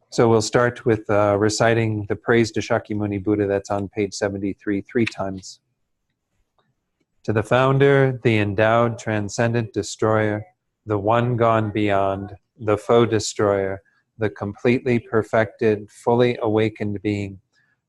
So we'll start with reciting the praise to Shakyamuni Buddha that's on page 73 three times. To the founder, the endowed, transcendent destroyer, the one gone beyond, the foe destroyer, the completely perfected, fully awakened being,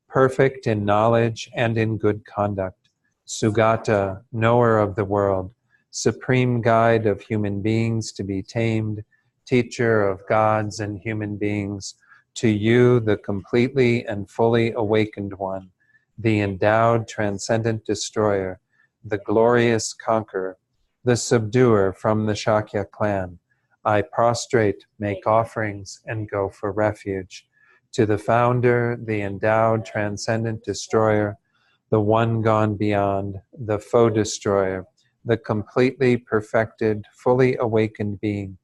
perfect in knowledge and in good conduct, Sugata, knower of the world, supreme guide of human beings to be tamed, teacher of gods and human beings, to you, the completely and fully awakened one, the endowed, transcendent destroyer, the glorious conqueror, the subduer from the Shakya clan, I prostrate, make offerings, and go for refuge. To the founder, the endowed, transcendent destroyer, the one gone beyond, the foe destroyer, the completely perfected, fully awakened being,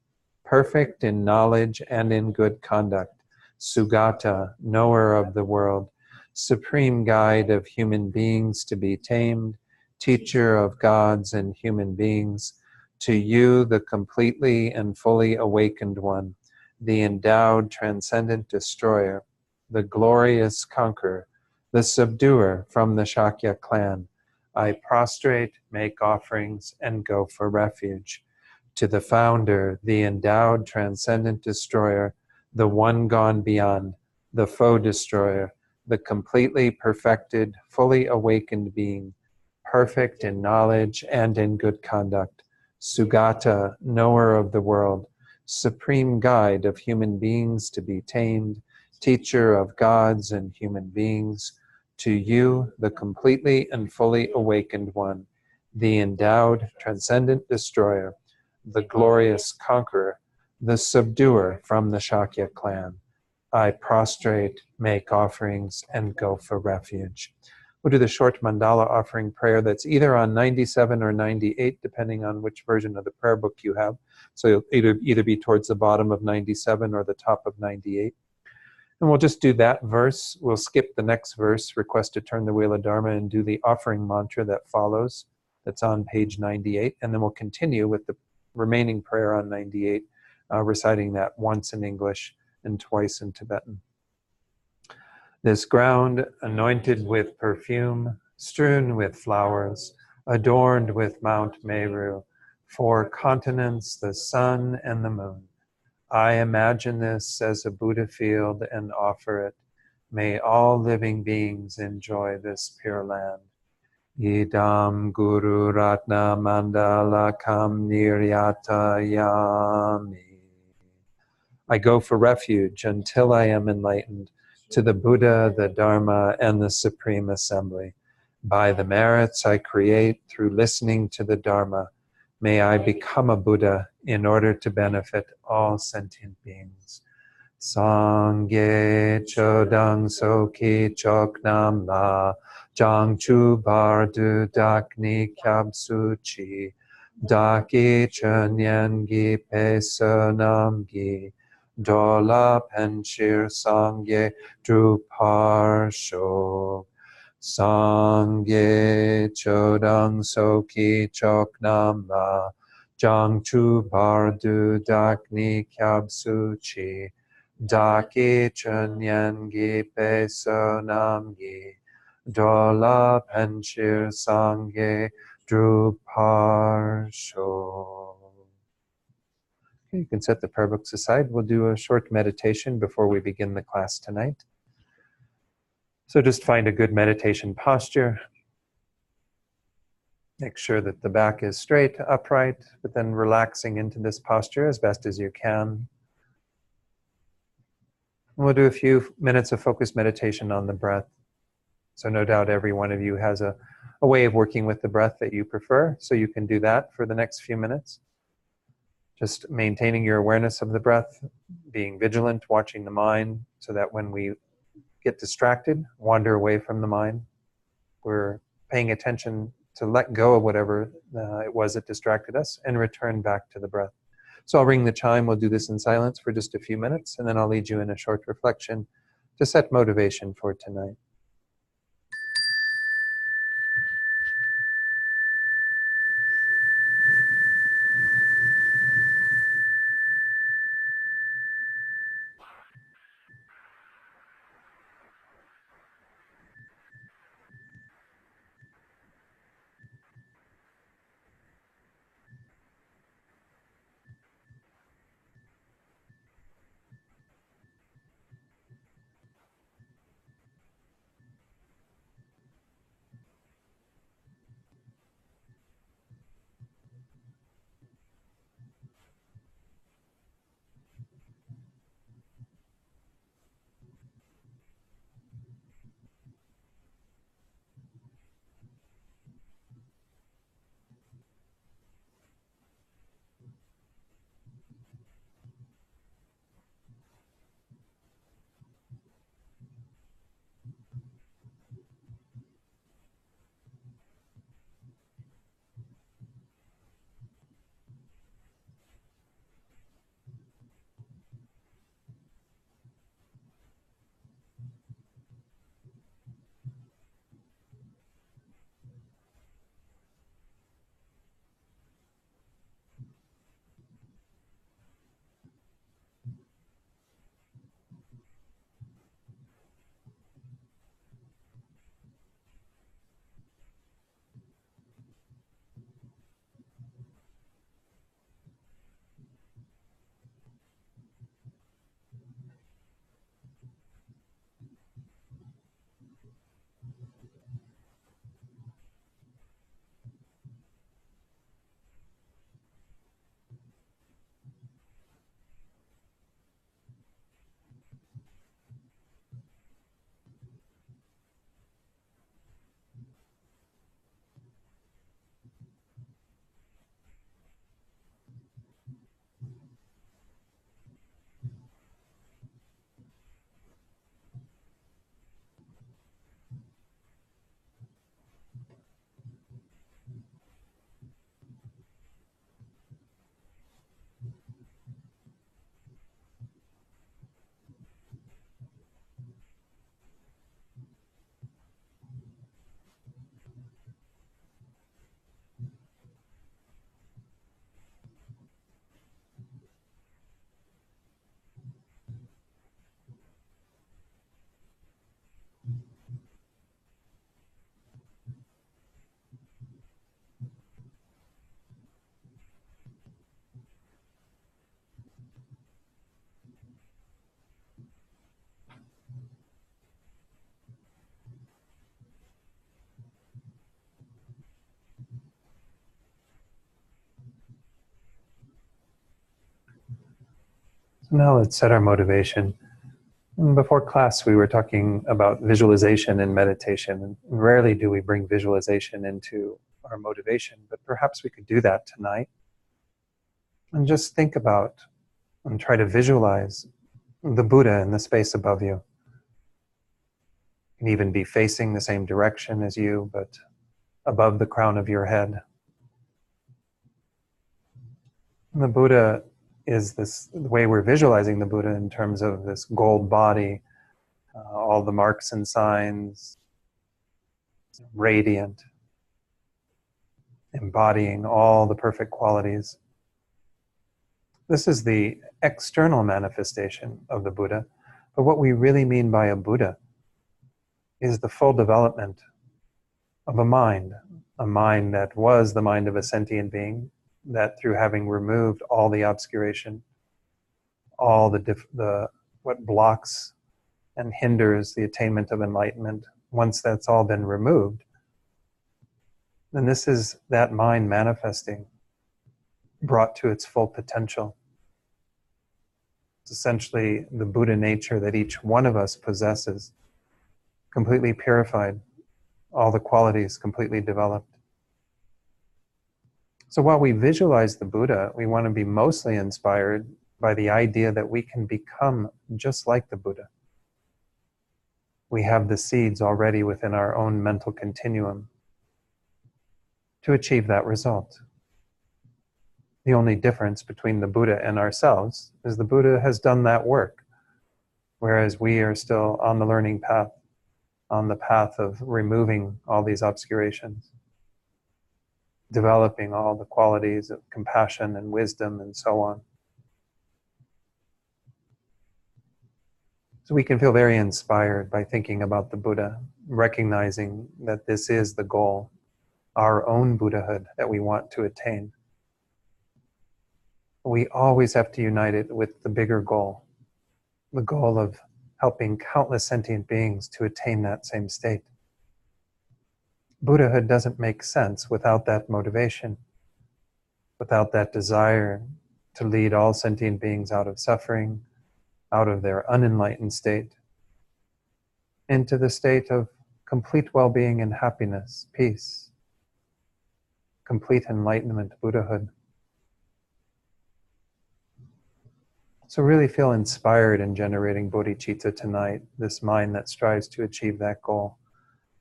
perfect in knowledge and in good conduct, Sugata, knower of the world, supreme guide of human beings to be tamed, teacher of gods and human beings, to you, the completely and fully awakened one, the endowed, transcendent destroyer, the glorious conqueror, the subduer from the Shakya clan, I prostrate, make offerings, and go for refuge. To the founder, the endowed, transcendent destroyer, the one gone beyond, the foe destroyer, the completely perfected, fully awakened being, perfect in knowledge and in good conduct, Sugata, knower of the world, supreme guide of human beings to be tamed, teacher of gods and human beings, to you, the completely and fully awakened one, the endowed, transcendent destroyer, the glorious conqueror, the subduer from the Shakya clan, I prostrate, make offerings, and go for refuge. We'll do the short mandala offering prayer that's either on 97 or 98, depending on which version of the prayer book you have. So it'll either be towards the bottom of 97 or the top of 98. And we'll just do that verse. We'll skip the next verse, request to turn the wheel of Dharma, and do the offering mantra that follows, that's on page 98. And then we'll continue with the remaining prayer on 98, reciting that once in English and twice in Tibetan. This ground, anointed with perfume, strewn with flowers, adorned with Mount Meru, 4 continents, the sun and the moon. I imagine this as a Buddha field and offer it. May all living beings enjoy this pure land. Idam Guru Ratna Mandala Kam Niryata Yami. I go for refuge until I am enlightened to the Buddha, the Dharma, and the Supreme Assembly. By the merits I create through listening to the Dharma, may I become a Buddha in order to benefit all sentient beings. Sangye Chodang Soki Choknam La Jang Chu Bardu Dakni Kyab Suchi Daki Chunyan Gi Pesanam Gi Dola Penshir Sangye Druparsho Sangye Chodang Soki Choknam La Jang Chu Bardu Dakni Kyab Suchi Daki Chunyan Gi Pesanam Gi Dola Penshir Sangye Druparsho. You can set the prayer books aside. We'll do a short meditation before we begin the class tonight. So just find a good meditation posture. Make sure that the back is straight, upright, but then relaxing into this posture as best as you can. We'll do a few minutes of focused meditation on the breath. So no doubt every one of you has a way of working with the breath that you prefer, so you can do that for the next few minutes. Just maintaining your awareness of the breath, being vigilant, watching the mind, so that when we get distracted, wander away from the mind, we're paying attention to let go of whatever it was that distracted us and return back to the breath. So I'll ring the chime. We'll do this in silence for just a few minutes, and then I'll lead you in a short reflection to set motivation for tonight. So now let's set our motivation. And before class, we were talking about visualization and meditation. And rarely do we bring visualization into our motivation, but perhaps we could do that tonight. And just think about and try to visualize the Buddha in the space above you. You can even be facing the same direction as you, but above the crown of your head. And the Buddha is this, the way we're visualizing the Buddha in terms of this gold body, all the marks and signs, radiant, embodying all the perfect qualities. This is the external manifestation of the Buddha, but what we really mean by a Buddha is the full development of a mind that was the mind of a sentient being, that through having removed all the obscuration, all what blocks and hinders the attainment of enlightenment, once that's all been removed, then this is that mind manifesting, brought to its full potential. It's essentially the Buddha nature that each one of us possesses, completely purified, all the qualities completely developed. So while we visualize the Buddha, we want to be mostly inspired by the idea that we can become just like the Buddha. We have the seeds already within our own mental continuum to achieve that result. The only difference between the Buddha and ourselves is the Buddha has done that work, whereas we are still on the learning path, on the path of removing all these obscurations, developing all the qualities of compassion and wisdom and so on. So we can feel very inspired by thinking about the Buddha, recognizing that this is the goal, our own Buddhahood that we want to attain. We always have to unite it with the bigger goal, the goal of helping countless sentient beings to attain that same state. Buddhahood doesn't make sense without that motivation, without that desire to lead all sentient beings out of suffering, out of their unenlightened state, into the state of complete well-being and happiness, peace, complete enlightenment, Buddhahood. So really feel inspired in generating bodhicitta tonight, this mind that strives to achieve that goal,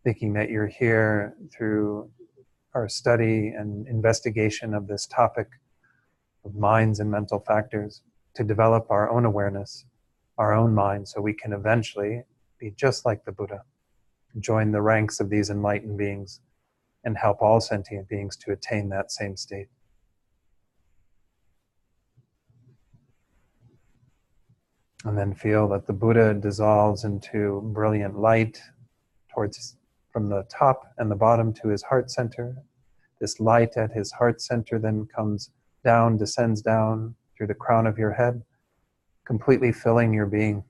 thinking that you're here through our study and investigation of this topic of minds and mental factors to develop our own awareness, our own mind, so we can eventually be just like the Buddha, join the ranks of these enlightened beings and help all sentient beings to attain that same state. And then feel that the Buddha dissolves into brilliant light from the top and the bottom to his heart center. This light at his heart center then comes down, descends down through the crown of your head, completely filling your being,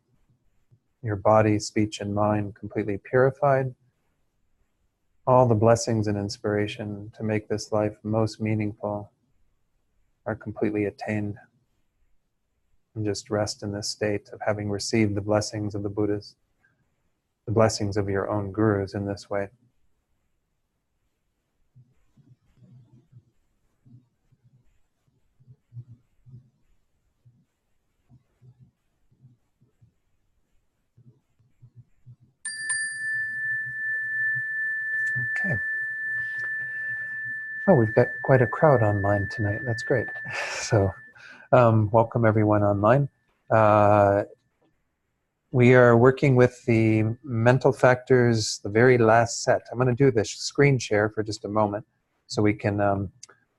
your body, speech, and mind, completely purified. All the blessings and inspiration to make this life most meaningful are completely attained. And just rest in this state of having received the blessings of the Buddhas, the blessings of your own gurus in this way. Okay. Oh, we've got quite a crowd online tonight. That's great. So, welcome everyone online. We are working with the mental factors, the very last set. I'm going to do this screen share for just a moment so we can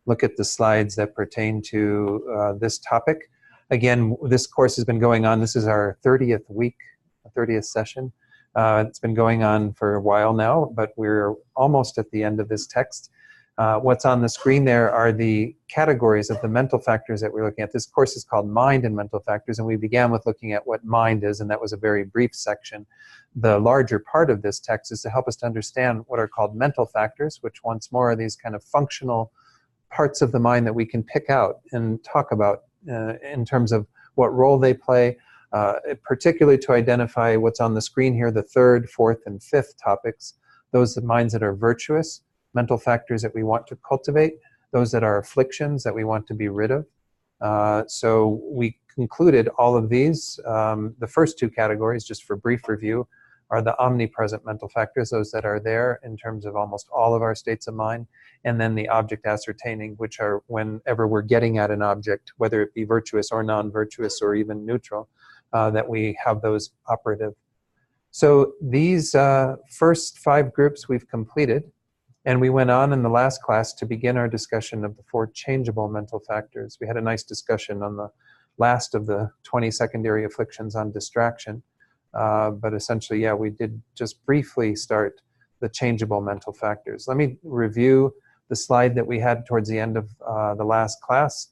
look at the slides that pertain to this topic. Again, this course has been going on. This is our 30th week, 30th session. It's been going on for a while now, but we're almost at the end of this text. What's on the screen there are the categories of the mental factors that we're looking at. This course is called Mind and Mental Factors, and we began with looking at what mind is, and that was a very brief section. The larger part of this text is to help us to understand what are called mental factors, which once more are these kind of functional parts of the mind that we can pick out and talk about in terms of what role they play, particularly to identify what's on the screen here, the third, fourth, and fifth topics, those minds that are virtuous, mental factors that we want to cultivate, those that are afflictions that we want to be rid of. So we concluded all of these. The first two categories, just for brief review, are the omnipresent mental factors, those that are there in terms of almost all of our states of mind, and then the object ascertaining, which are whenever we're getting at an object, whether it be virtuous or non-virtuous or even neutral, that we have those operative. So these first 5 groups we've completed, and we went on in the last class to begin our discussion of the 4 changeable mental factors. We had a nice discussion on the last of the 20 secondary afflictions on distraction. But essentially, yeah, we did just briefly start the changeable mental factors. Let me review the slide that we had towards the end of the last class.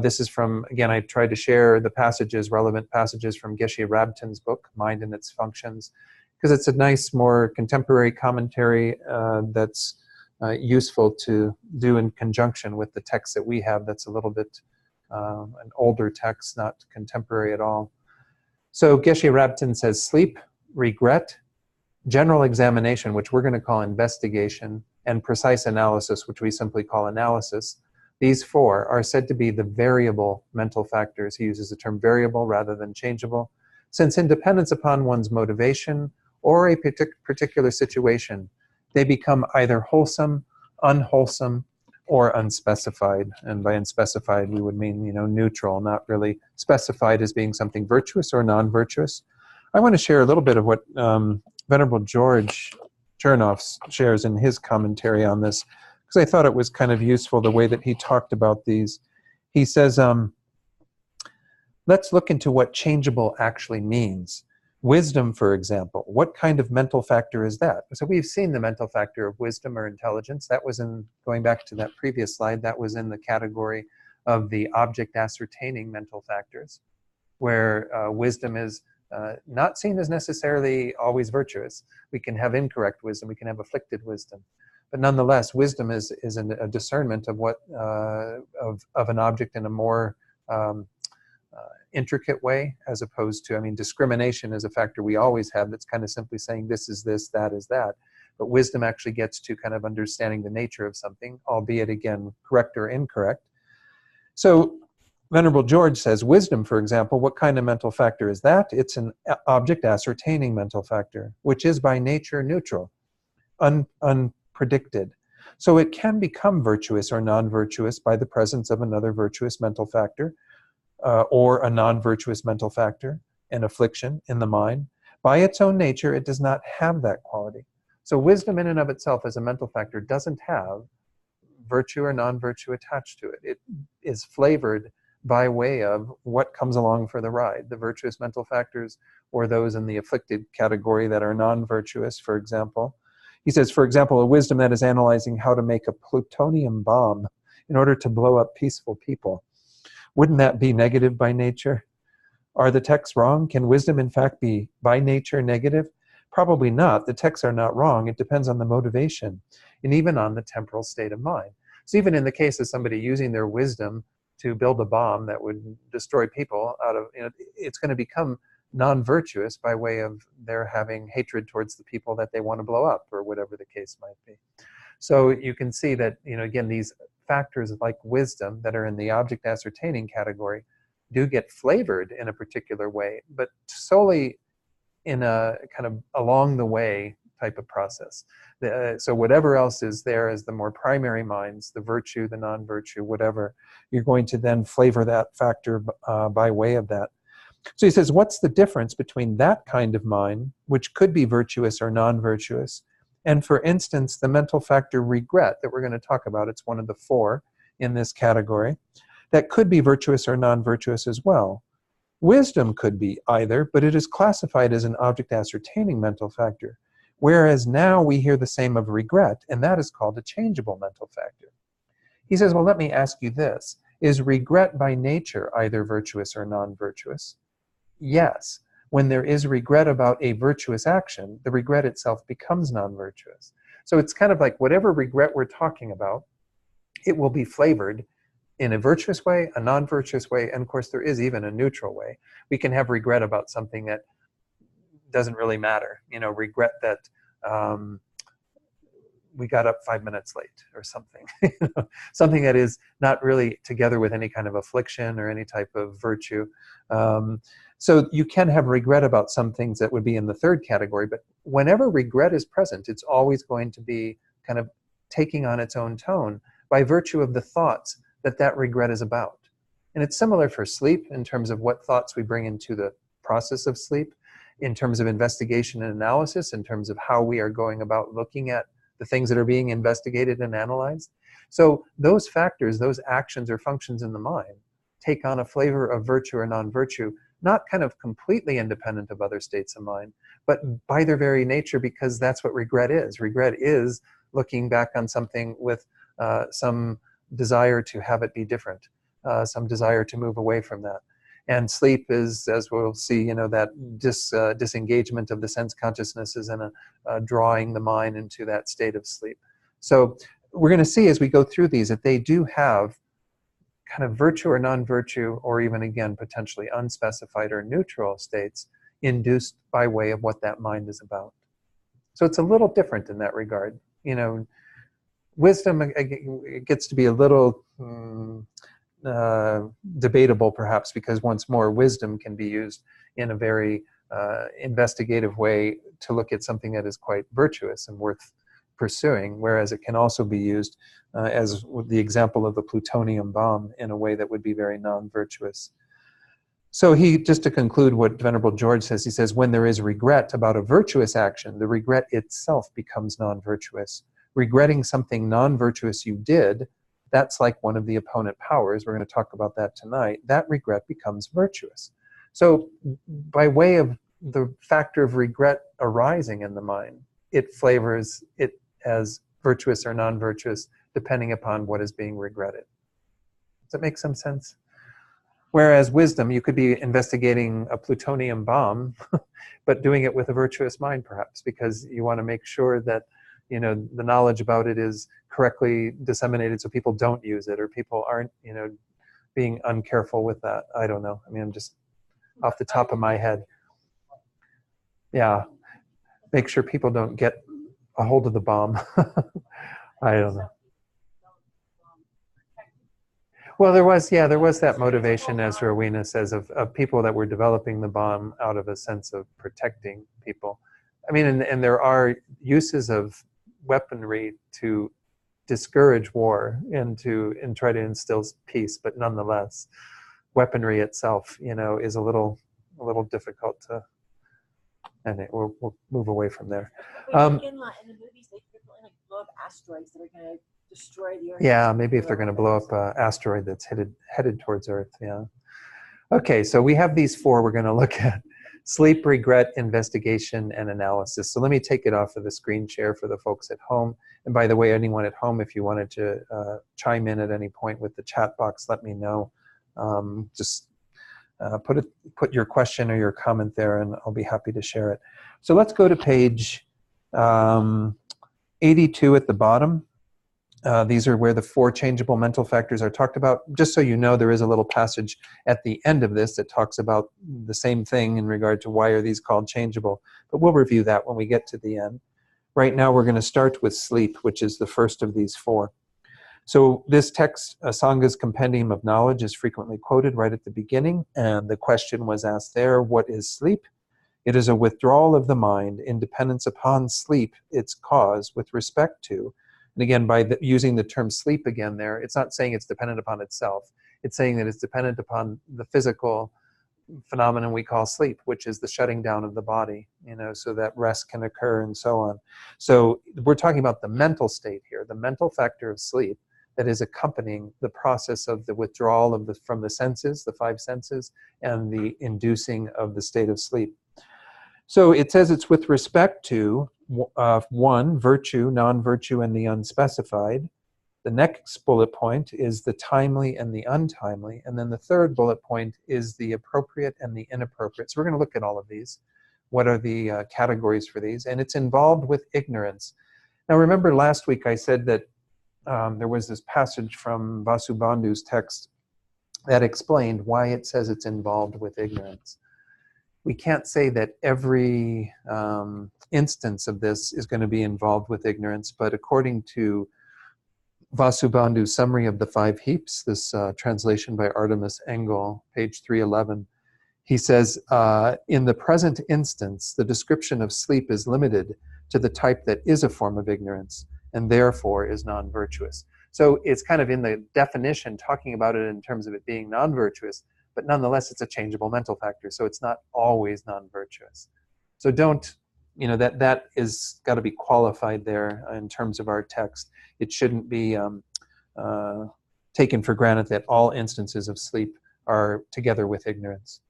This is from, again, I tried to share the passages, relevant passages from Geshe Rabtin's book, Mind and Its Functions, because it's a nice, more contemporary commentary that's useful to do in conjunction with the text that we have that's a little bit an older text, not contemporary at all. So Geshe Rabtin says sleep, regret, general examination, which we're going to call investigation, and precise analysis, which we simply call analysis. These 4 are said to be the variable mental factors. He uses the term variable rather than changeable, since in dependence upon one's motivation or a particular situation, they become either wholesome, unwholesome, or unspecified. And by unspecified, we would mean, neutral, not really specified as being something virtuous or non-virtuous. I want to share a little bit of what Venerable George Chernoff shares in his commentary on this, because I thought it was kind of useful the way that he talked about these. He says, let's look into what changeable actually means. Wisdom, for example, what kind of mental factor is that? So we've seen the mental factor of wisdom or intelligence. That was in, going back to that previous slide, that was in the category of the object ascertaining mental factors, where wisdom is not seen as necessarily always virtuous. We can have incorrect wisdom, we can have afflicted wisdom. But nonetheless, wisdom is a discernment of what of an object in a more intricate way, as opposed to, discrimination is a factor we always have that's kind of simply saying this is this, that is that. But wisdom actually gets to kind of understanding the nature of something, albeit, again, correct or incorrect. So Venerable George says, wisdom, for example, what kind of mental factor is that? It's an object ascertaining mental factor, which is by nature neutral, unpredicted. So it can become virtuous or non-virtuous by the presence of another virtuous mental factor, or a non-virtuous mental factor, an affliction in the mind. By its own nature, it does not have that quality. So wisdom in and of itself as a mental factor doesn't have virtue or non-virtue attached to it. It is flavored by way of what comes along for the ride. The virtuous mental factors, or those in the afflicted category that are non-virtuous, for example. He says, for example, a wisdom that is analyzing how to make a plutonium bomb in order to blow up peaceful people. Wouldn't that be negative by nature? Are the texts wrong? Can wisdom, in fact, be by nature negative? Probably not. The texts are not wrong. It depends on the motivation and even on the temporal state of mind. So even in the case of somebody using their wisdom to build a bomb that would destroy people out of, it's going to become non-virtuous by way of their having hatred towards the people that they want to blow up, or whatever the case might be. So you can see that, again, these factors like wisdom that are in the object ascertaining category do get flavored in a particular way, but solely in a kind of along the way type of process. So whatever else is there as the more primary minds, the virtue, the non-virtue, whatever, you're going to then flavor that factor by way of that. So he says, what's the difference between that kind of mind, which could be virtuous or non-virtuous, and for instance, the mental factor regret that we're going to talk about? It's one of the 4 in this category that could be virtuous or non-virtuous as well. Wisdom could be either, but it is classified as an object ascertaining mental factor, whereas now we hear the same of regret, and that is called a changeable mental factor. He says, well, let me ask you this. Is regret by nature either virtuous or non-virtuous? Yes. When there is regret about a virtuous action, the regret itself becomes non-virtuous. So it's kind of like whatever regret we're talking about, it will be flavored in a virtuous way, a non-virtuous way, and of course there is even a neutral way. We can have regret about something that doesn't really matter. Regret that we got up 5 minutes late or something. Something that is not really together with any kind of affliction or any type of virtue. So you can have regret about some things that would be in the third category, but whenever regret is present, it's always going to be kind of taking on its own tone by virtue of the thoughts that regret is about. And it's similar for sleep in terms of what thoughts we bring into the process of sleep, in terms of investigation and analysis, in terms of how we are going about looking at the things that are being investigated and analyzed. So those factors, those actions or functions in the mind take on a flavor of virtue or non-virtue, not kind of completely independent of other states of mind, but by their very nature, because that's what regret is. Regret is looking back on something with some desire to have it be different, some desire to move away from that. And sleep is, as we'll see, that disengagement of the sense consciousnesses and drawing the mind into that state of sleep. So we're going to see as we go through these that they do have kind of virtue or non-virtue, or even again potentially unspecified or neutral states induced by way of what that mind is about. So it's a little different in that regard. Wisdom, it gets to be a little debatable perhaps, because once more wisdom can be used in a very investigative way to look at something that is quite virtuous and worth pursuing, whereas it can also be used as the example of the plutonium bomb in a way that would be very non-virtuous. So just to conclude what Venerable George says, he says, when there is regret about a virtuous action, the regret itself becomes non-virtuous. Regretting something non-virtuous you did, that's like one of the opponent powers. We're going to talk about that tonight. That regret becomes virtuous. So by way of the factor of regret arising in the mind, it flavors it as virtuous or non-virtuous depending upon what is being regretted. Does that make some sense? Whereas wisdom, you could be investigating a plutonium bomb, but doing it with a virtuous mind perhaps, because you want to make sure that the knowledge about it is correctly disseminated so people don't use it, or people aren't, being uncareful with that. I don't know. I mean, I'm just off the top of my head. Yeah. Make sure people don't get a hold of the bomb. I don't know. Well, there was that motivation, as Rowena says, of people that were developing the bomb out of a sense of protecting people. I mean, and there are uses of weaponry to discourage war and try to instill peace, but nonetheless, weaponry itself, is a little difficult to. And we'll move away from there. In the movies, they frequently blow up asteroids that are going to destroy the Earth. Yeah, maybe if they're going to blow up an asteroid that's headed towards Earth. Yeah. Okay, so we have these four we're going to look at: sleep, regret, investigation, and analysis. So let me take it off of the screen share for the folks at home. And by the way, anyone at home, if you wanted to chime in at any point with the chat box, let me know. Just put your question or your comment there, and I'll be happy to share it. So let's go to page 82 at the bottom. These are where the four changeable mental factors are talked about. Just so you know, there is a little passage at the end of this that talks about the same thing in regard to why are these called changeable. But we'll review that when we get to the end. Right now we're going to start with sleep, which is the first of these four. So this text, Sangha's Compendium of Knowledge, is frequently quoted right at the beginning, and the question was asked there, what is sleep? It is a withdrawal of the mind in dependence upon sleep, its cause, with respect to. And again, by using the term sleep again there, it's not saying it's dependent upon itself. It's saying that it's dependent upon the physical phenomenon we call sleep, which is the shutting down of the body, so that rest can occur and so on. So we're talking about the mental state here, the mental factor of sleep that is accompanying the process of the withdrawal from the senses, the five senses, and the inducing of the state of sleep. So it says it's with respect to one, virtue, non-virtue, and the unspecified. The next bullet point is the timely and the untimely. And then the third bullet point is the appropriate and the inappropriate. So we're going to look at all of these. What are the categories for these? And it's involved with ignorance. Now remember last week I said that there was this passage from Vasubandhu's text that explained why it says it's involved with ignorance. We can't say that every instance of this is going to be involved with ignorance, but according to Vasubandhu's Summary of the Five Heaps, this translation by Artemis Engel, page 311, he says, in the present instance, the description of sleep is limited to the type that is a form of ignorance and therefore is non-virtuous. So it's kind of in the definition talking about it in terms of it being non-virtuous, but nonetheless it's a changeable mental factor, so it's not always non-virtuous. So don't, that is got to be qualified there in terms of our text. It shouldn't be taken for granted that all instances of sleep are together with ignorance.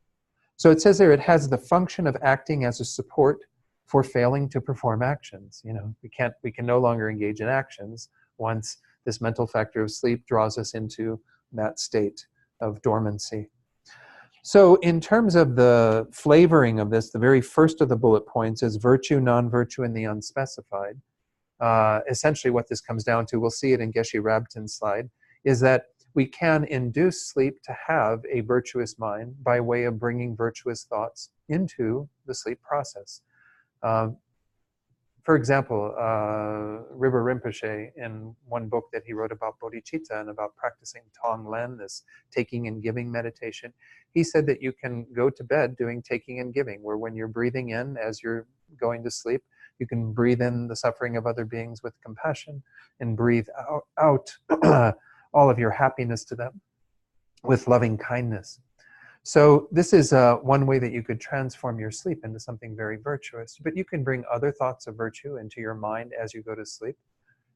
So it says there it has the function of acting as a support for failing to perform actions. We can no longer engage in actions once this mental factor of sleep draws us into that state of dormancy. So in terms of the flavoring of this, the very first of the bullet points is virtue, non-virtue, and the unspecified. Essentially what this comes down to, we'll see it in Geshe Rabtin's slide, is that we can induce sleep to have a virtuous mind by way of bringing virtuous thoughts into the sleep process. For example, River Rinpoche, in one book that he wrote about bodhicitta and about practicing Tonglen, this taking and giving meditation, he said that you can go to bed doing taking and giving, where when you're breathing in as you're going to sleep, you can breathe in the suffering of other beings with compassion and breathe out all of your happiness to them with loving kindness. So this is one way that you could transform your sleep into something very virtuous. But you can bring other thoughts of virtue into your mind as you go to sleep.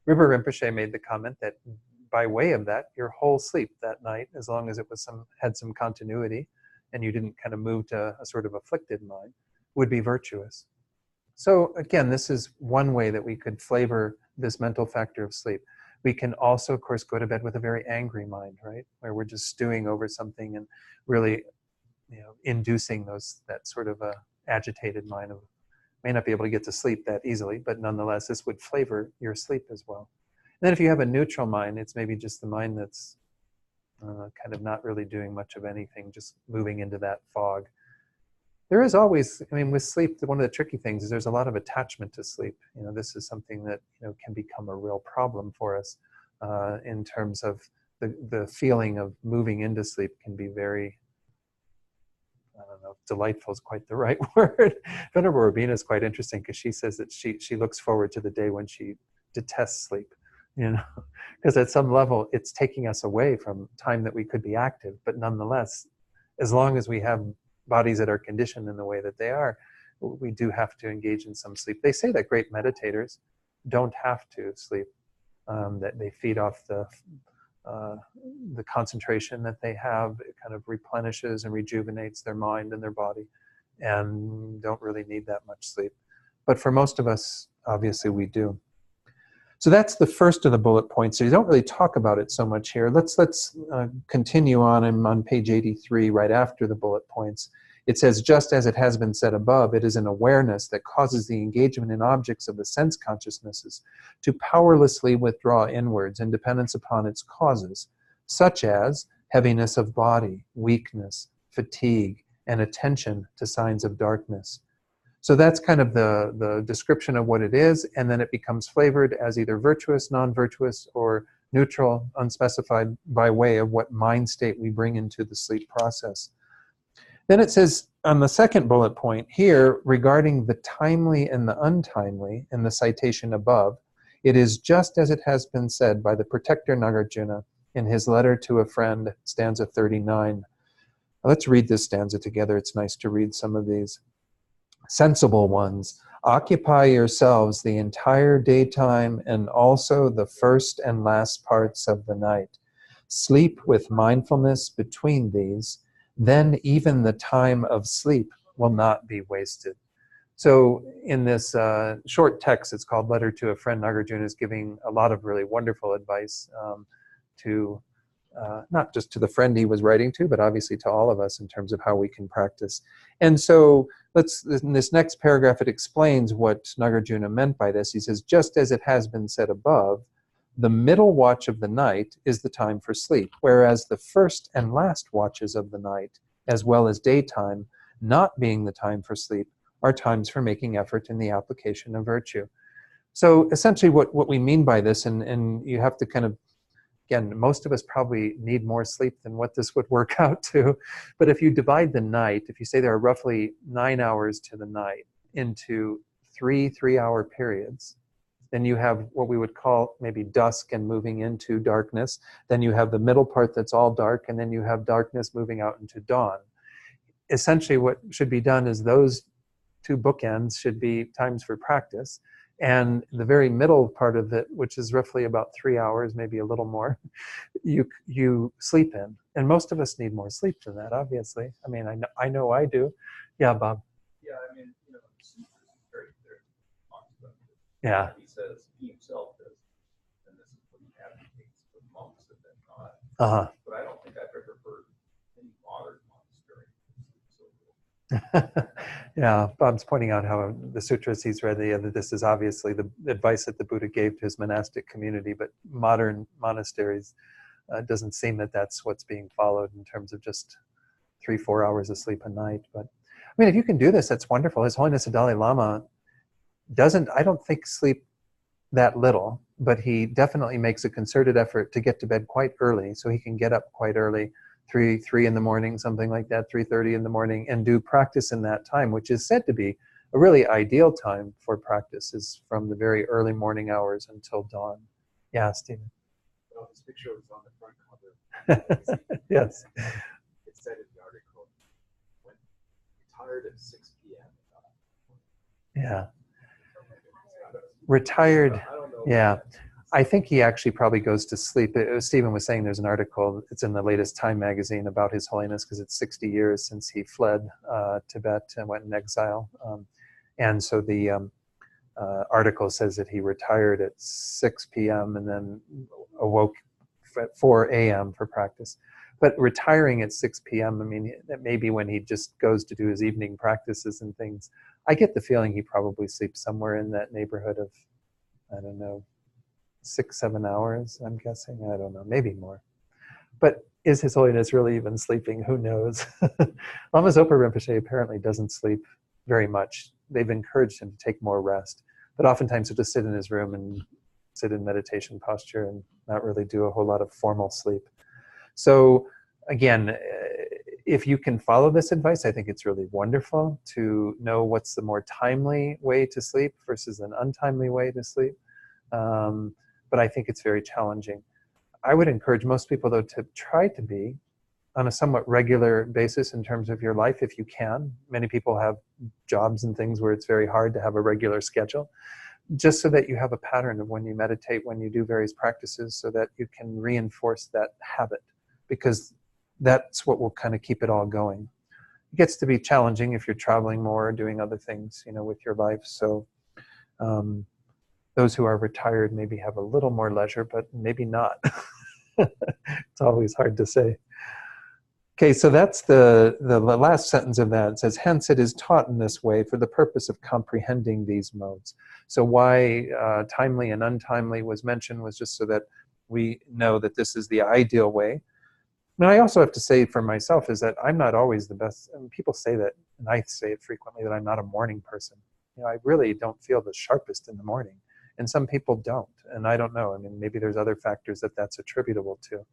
River Rinpoche made the comment that by way of that, your whole sleep that night, as long as it was had some continuity and you didn't kind of move to a sort of afflicted mind, would be virtuous. So again, this is one way that we could flavor this mental factor of sleep. We can also, of course, go to bed with a very angry mind, right? Where we're just stewing over something and really inducing that sort of agitated mind. May not be able to get to sleep that easily, but nonetheless, this would flavor your sleep as well. And then if you have a neutral mind, it's maybe just the mind that's kind of not really doing much of anything, just moving into that fog. There is always, with sleep, one of the tricky things is there's a lot of attachment to sleep. This is something that can become a real problem for us in terms of the feeling of moving into sleep can be very, I don't know, delightful is quite the right word. Venerable Robina is quite interesting because she says that she looks forward to the day when she detests sleep, because at some level it's taking us away from time that we could be active, but nonetheless, as long as we have bodies that are conditioned in the way that they are, we do have to engage in some sleep. They say that great meditators don't have to sleep, that they feed off the concentration that they have. It kind of replenishes and rejuvenates their mind and their body, and don't really need that much sleep. But for most of us, obviously we do. So that's the first of the bullet points. So you don't really talk about it so much here. Let's continue on. I'm on page 83, right after the bullet points. It says, just as it has been said above, it is an awareness that causes the engagement in objects of the sense consciousnesses to powerlessly withdraw inwards in dependence upon its causes, such as heaviness of body, weakness, fatigue, and attention to signs of darkness. So that's kind of the description of what it is, and then it becomes flavored as either virtuous, non-virtuous, or neutral, unspecified, by way of what mind state we bring into the sleep process. Then it says on the second bullet point here, regarding the timely and the untimely in the citation above, it is just as it has been said by the protector Nagarjuna in his letter to a friend, stanza 39. Let's read this stanza together. It's nice to read some of these. Sensible ones, occupy yourselves the entire daytime and also the first and last parts of the night. Sleep with mindfulness between these, then even the time of sleep will not be wasted. So in this short text, it's called Letter to a Friend, Nagarjuna is giving a lot of really wonderful advice to not just to the friend he was writing to, but obviously to all of us in terms of how we can practice. And so in this next paragraph, it explains what Nagarjuna meant by this. He says, just as it has been said above, The middle watch of the night is the time for sleep, whereas the first and last watches of the night, as well as daytime, not being the time for sleep, are times for making effort in the application of virtue. So essentially what we mean by this, and you have to kind of, again, most of us probably need more sleep than what this would work out to, but if you divide the night, if you say there are roughly 9 hours to the night into 3 3-hour periods, then you have what we would call maybe dusk and moving into darkness. Then you have the middle part that's all dark, and then you have darkness moving out into dawn. Essentially what should be done is those two bookends should be times for practice, and the very middle part of it, which is roughly about 3 hours, maybe a little more, you sleep in. And most of us need more sleep than that, obviously. I mean, I know I do. Yeah, Bob. Yeah, I mean, the sutras is very clear. Yeah. He says, he himself does, and this is what he advocates for monks that then not. Uh-huh. But I don't think I've ever heard any modern monastery so good. Yeah, Bob's pointing out how the sutras he's read, that this is obviously the advice that the Buddha gave to his monastic community, but modern monasteries doesn't seem that that's what's being followed in terms of just 3-4 hours of sleep a night. But I mean, if you can do this, that's wonderful. His Holiness the Dalai Lama doesn't, I don't think, sleep that little, but he definitely makes a concerted effort to get to bed quite early so he can get up quite early, 3 in the morning, something like that, 3:30 in the morning, and do practice in that time, which is said to be a really ideal time for practice, is from the very early morning hours until dawn. Yeah, Stephen. Well, this picture was on the front cover. Yes. It said in the article, when retired at 6 p.m. Yeah. Retired. I don't know. Yeah. I think he actually probably goes to sleep. Stephen was saying there's an article, it's in the latest Time magazine, about His Holiness, because it's 60 years since he fled Tibet and went in exile. And so the article says that he retired at 6 p.m. and then awoke at 4 a.m. for practice. But retiring at 6 p.m., I mean, that may be when he just goes to do his evening practices and things. I get the feeling he probably sleeps somewhere in that neighborhood of, I don't know, 6-7 hours, I'm guessing. I don't know, maybe more. But is His Holiness really even sleeping? Who knows? Lama Zopa Rinpoche apparently doesn't sleep very much. They've encouraged him to take more rest. But oftentimes he'll just sit in his room and sit in meditation posture and not really do a whole lot of formal sleep. So again, if you can follow this advice, I think it's really wonderful to know what's the more timely way to sleep versus an untimely way to sleep. But I think it's very challenging. I would encourage most people, though, to try to be on a somewhat regular basis in terms of your life, if you can. Many people have jobs and things where it's very hard to have a regular schedule, just so that you have a pattern of when you meditate, when you do various practices, so that you can reinforce that habit, because that's what will kind of keep it all going. It gets to be challenging if you're traveling more or doing other things, with your life. So those who are retired maybe have a little more leisure, but maybe not. It's always hard to say. Okay, so that's the last sentence of that. It says, hence it is taught in this way for the purpose of comprehending these modes. So why timely and untimely was mentioned was just so that we know that this is the ideal way. And I also have to say for myself is that I'm not always the best. I mean, people say that, and I say it frequently, that I'm not a morning person. I really don't feel the sharpest in the morning. And some people don't, and I don't know. I mean, maybe there's other factors that that's attributable to.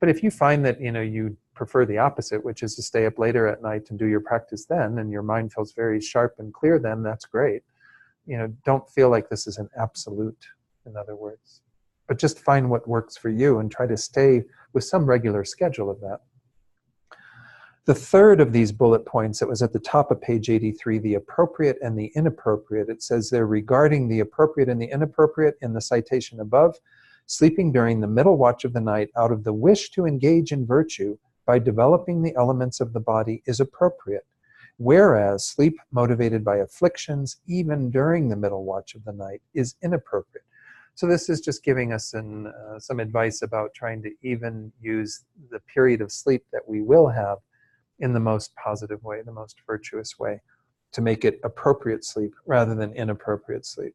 But if you find that, you prefer the opposite, which is to stay up later at night and do your practice then, and your mind feels very sharp and clear then, that's great. Don't feel like this is an absolute, in other words. But just find what works for you and try to stay with some regular schedule of that. The third of these bullet points that was at the top of page 83, the appropriate and the inappropriate, it says there, regarding the appropriate and the inappropriate in the citation above, sleeping during the middle watch of the night out of the wish to engage in virtue by developing the elements of the body is appropriate, whereas sleep motivated by afflictions even during the middle watch of the night is inappropriate. So this is just giving us some advice about trying to even use the period of sleep that we will have in the most positive way, the most virtuous way, to make it appropriate sleep rather than inappropriate sleep.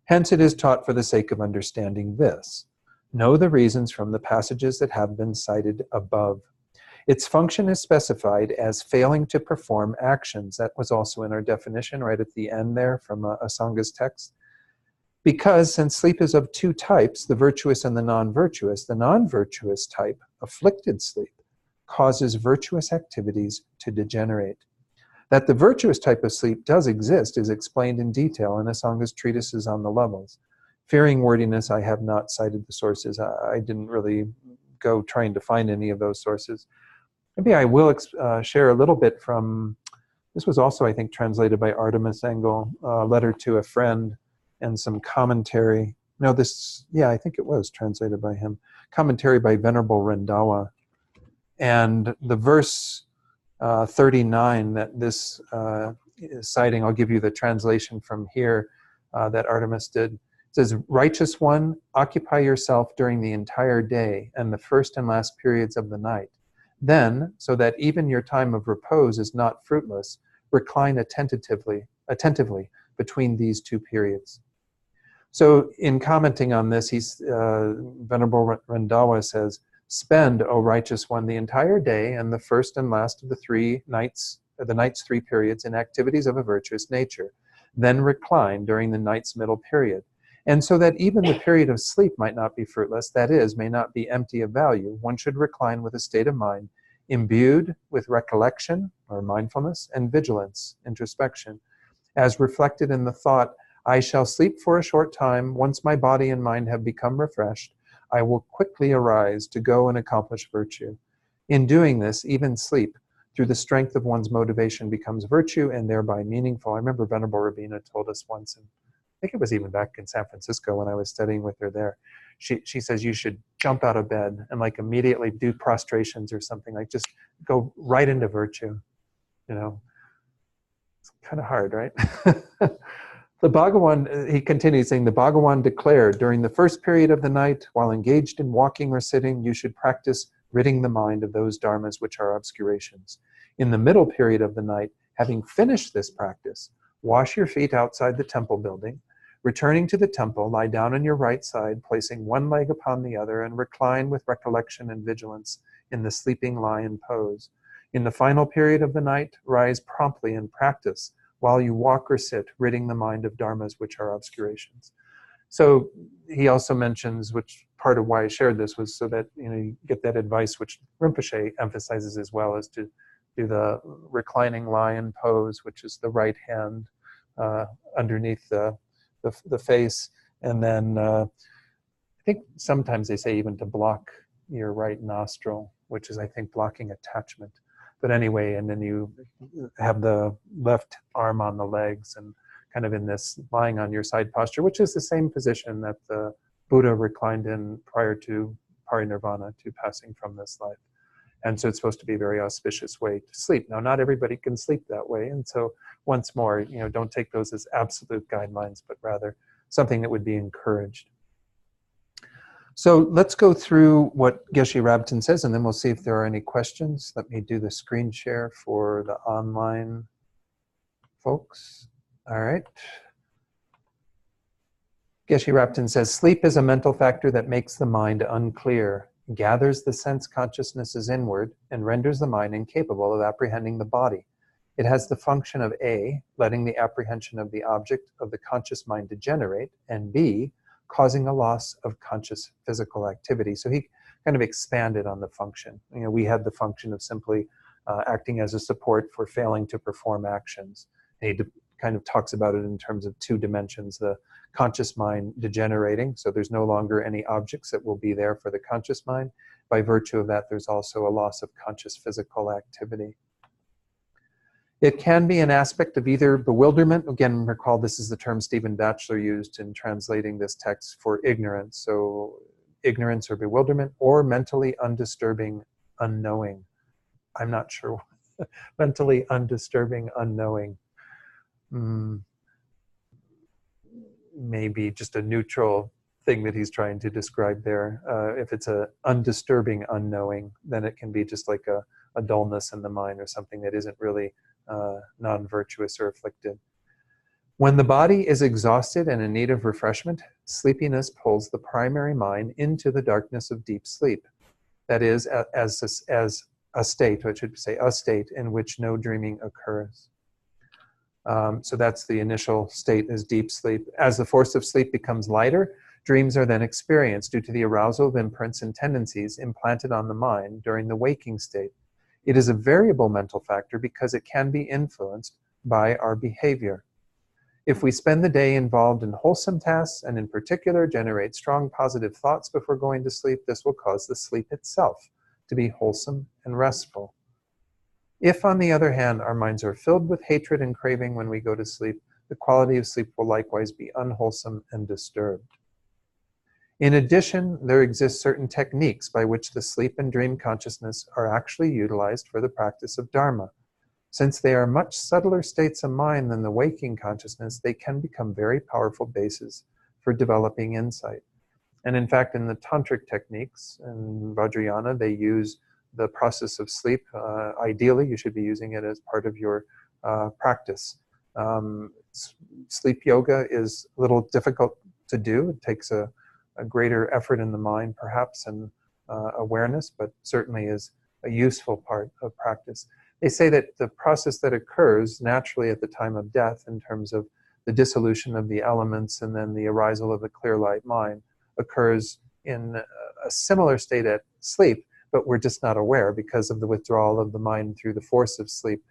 Hence it is taught for the sake of understanding this. Know the reasons from the passages that have been cited above. Its function is specified as failing to perform actions. That was also in our definition right at the end there from Asanga's text. Because since sleep is of two types, the virtuous and the non-virtuous type, afflicted sleep, causes virtuous activities to degenerate. That the virtuous type of sleep does exist is explained in detail in Asanga's treatises on the levels. Fearing wordiness, I have not cited the sources. I didn't really go trying to find any of those sources. Maybe I will share a little bit from, this was also, I think, translated by Artemis Engel, a letter to a friend, and some commentary. No, I think it was translated by him. Commentary by Venerable Rendawa. And the verse 39 that this is citing, I'll give you the translation from here that Artemis did. It says, "Righteous one, occupy yourself during the entire day and the first and last periods of the night. Then, so that even your time of repose is not fruitless, recline attentively between these two periods." So in commenting on this, Venerable Rendawa says, "Spend, O righteous one, the entire day and the first and last of the night's 3 periods in activities of a virtuous nature. Then recline during the night's middle period. And so that even the period of sleep might not be fruitless, that is, may not be empty of value, one should recline with a state of mind imbued with recollection or mindfulness and vigilance, introspection, as reflected in the thought, I shall sleep for a short time. Once my body and mind have become refreshed, I will quickly arise to go and accomplish virtue. In doing this, even sleep, through the strength of one's motivation, becomes virtue and thereby meaningful." I remember Venerable Rabina told us once, and I think it was even back in San Francisco when I was studying with her there, she says you should jump out of bed and like immediately do prostrations or something, like just go right into virtue. It's kind of hard, right? The Bhagavan, he continues saying, the Bhagavan declared, during the first period of the night, while engaged in walking or sitting, you should practice ridding the mind of those dharmas which are obscurations. In the middle period of the night, having finished this practice, wash your feet outside the temple building. Returning to the temple, lie down on your right side, placing one leg upon the other, and recline with recollection and vigilance in the sleeping lion pose. In the final period of the night, rise promptly and practice while you walk or sit, ridding the mind of dharmas which are obscurations. So he also mentions, which part of why I shared this was so that you get that advice, which Rinpoche emphasizes as well, is to do the reclining lion pose, which is the right hand underneath the face, and then I think sometimes they say even to block your right nostril, which is I think blocking attachment. But anyway, and then you have the left arm on the legs and kind of in this lying on your side posture, which is the same position that the Buddha reclined in prior to parinirvana, to passing from this life. And so it's supposed to be a very auspicious way to sleep. Now, not everybody can sleep that way. And so once more, don't take those as absolute guidelines, but rather something that would be encouraged. So let's go through what Geshe Rabten says, and then we'll see if there are any questions. Let me do the screen share for the online folks. All right. Geshe Rabten says, sleep is a mental factor that makes the mind unclear, gathers the sense consciousnesses inward, and renders the mind incapable of apprehending the body. It has the function of A, letting the apprehension of the object of the conscious mind degenerate, and B, causing a loss of conscious physical activity. So he kind of expanded on the function. We had the function of simply acting as a support for failing to perform actions. And he kind of talks about it in terms of 2 dimensions, the conscious mind degenerating, so there's no longer any objects that will be there for the conscious mind. By virtue of that, there's also a loss of conscious physical activity. It can be an aspect of either bewilderment. Again, recall this is the term Stephen Batchelor used in translating this text for ignorance. So ignorance or bewilderment, or mentally undisturbing unknowing. I'm not sure. Mentally undisturbing unknowing. Maybe just a neutral thing that he's trying to describe there. If it's a undisturbing unknowing, then it can be just like a dullness in the mind or something that isn't really non-virtuous or afflicted. When the body is exhausted and in need of refreshment, sleepiness pulls the primary mind into the darkness of deep sleep. That is, as a state, or I should say a state, in which no dreaming occurs. So that's the initial state, is deep sleep. As the force of sleep becomes lighter, dreams are then experienced due to the arousal of imprints and tendencies implanted on the mind during the waking state. It is a variable mental factor because it can be influenced by our behavior. If we spend the day involved in wholesome tasks, and in particular generate strong positive thoughts before going to sleep, this will cause the sleep itself to be wholesome and restful. If, on the other hand, our minds are filled with hatred and craving when we go to sleep, the quality of sleep will likewise be unwholesome and disturbed. In addition, there exist certain techniques by which the sleep and dream consciousness are actually utilized for the practice of Dharma. Since they are much subtler states of mind than the waking consciousness, they can become very powerful bases for developing insight. And in fact, in the tantric techniques in Vajrayana, they use the process of sleep. Ideally, you should be using it as part of your practice. Sleep yoga is a little difficult to do. It takes a greater effort in the mind, perhaps, and awareness, but certainly is a useful part of practice. They say that the process that occurs naturally at the time of death, in terms of the dissolution of the elements and then the arisal of a clear light mind, occurs in a similar state at sleep, but we're just not aware because of the withdrawal of the mind through the force of sleep.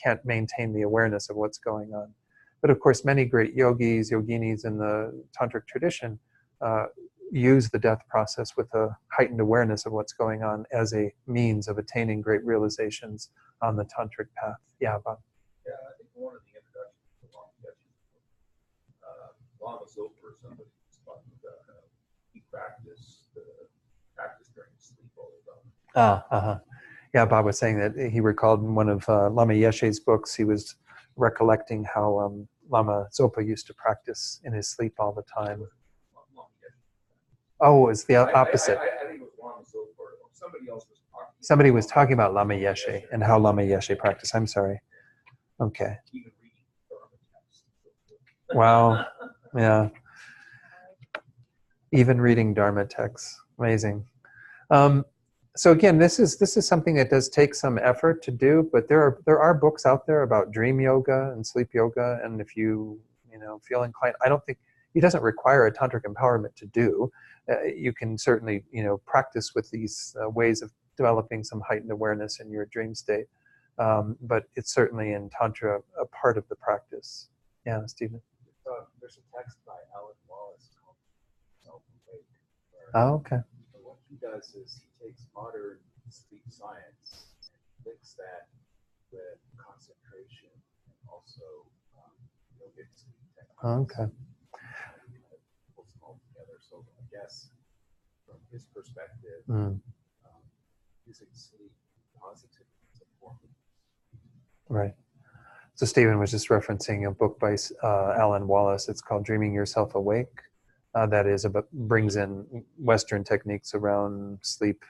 Can't maintain the awareness of what's going on. But of course, many great yogis, yoginis in the tantric tradition use the death process with a heightened awareness of what's going on as a means of attaining great realizations on the tantric path. Yeah, Bob. Yeah, I think one of the introductions to Lama Zopa or somebody was talking about how he practiced during sleep all the time. Yeah, Bob was saying that he recalled in one of Lama Yeshe's books, he was recollecting how Lama Zopa used to practice in his sleep all the time. Oh, it's the opposite. I think it was Lama Zopa or somebody else was talking. Somebody was talking about Lama Yeshe and how Lama Yeshe practiced. I'm sorry. Okay. Even reading Dharma texts. Wow. Yeah. Even reading Dharma texts. Amazing. So again, this is something that does take some effort to do, but there are books out there about dream yoga and sleep yoga, and if you feel inclined, I don't think it doesn't require a tantric empowerment to do. You can certainly practice with these ways of developing some heightened awareness in your dream state, but it's certainly in tantra a part of the practice. Yeah, Stephen. There's a text by Alan Wallace called Self-Awake. Oh, okay. What he does is he takes modern sleep science and links that with concentration and also yogic sleep techniques. Okay. Pulls them all together. So I guess from his perspective, using sleep positively is important. Right. So Stephen was just referencing a book by Alan Wallace. It's called Dreaming Yourself Awake. That is about, brings in Western techniques around sleep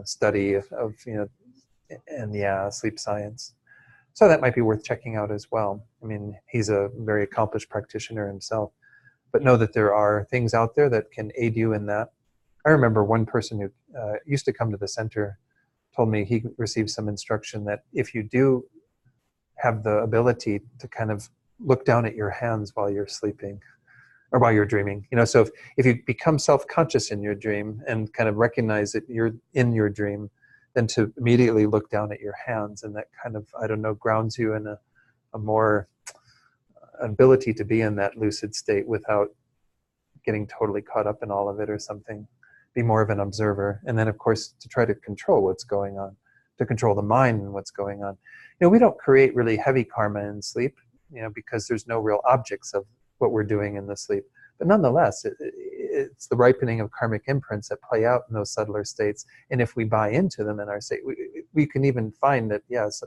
study of sleep science. So that might be worth checking out as well. I mean, he's a very accomplished practitioner himself, but know that there are things out there that can aid you in that. I remember one person who used to come to the center told me he received some instruction that if you do have the ability to kind of look down at your hands while you're sleeping or while you're dreaming, so if you become self-conscious in your dream and kind of recognize that you're in your dream, then to immediately look down at your hands, and that kind of, grounds you in a more ability to be in that lucid state without getting totally caught up in all of it or something. Be more of an observer. And then, of course, to try to control what's going on, to control the mind and what's going on. We don't create really heavy karma in sleep, because there's no real objects of what we're doing in the sleep. But nonetheless, it's the ripening of karmic imprints that play out in those subtler states. And if we buy into them in our state, we can even find that, yes,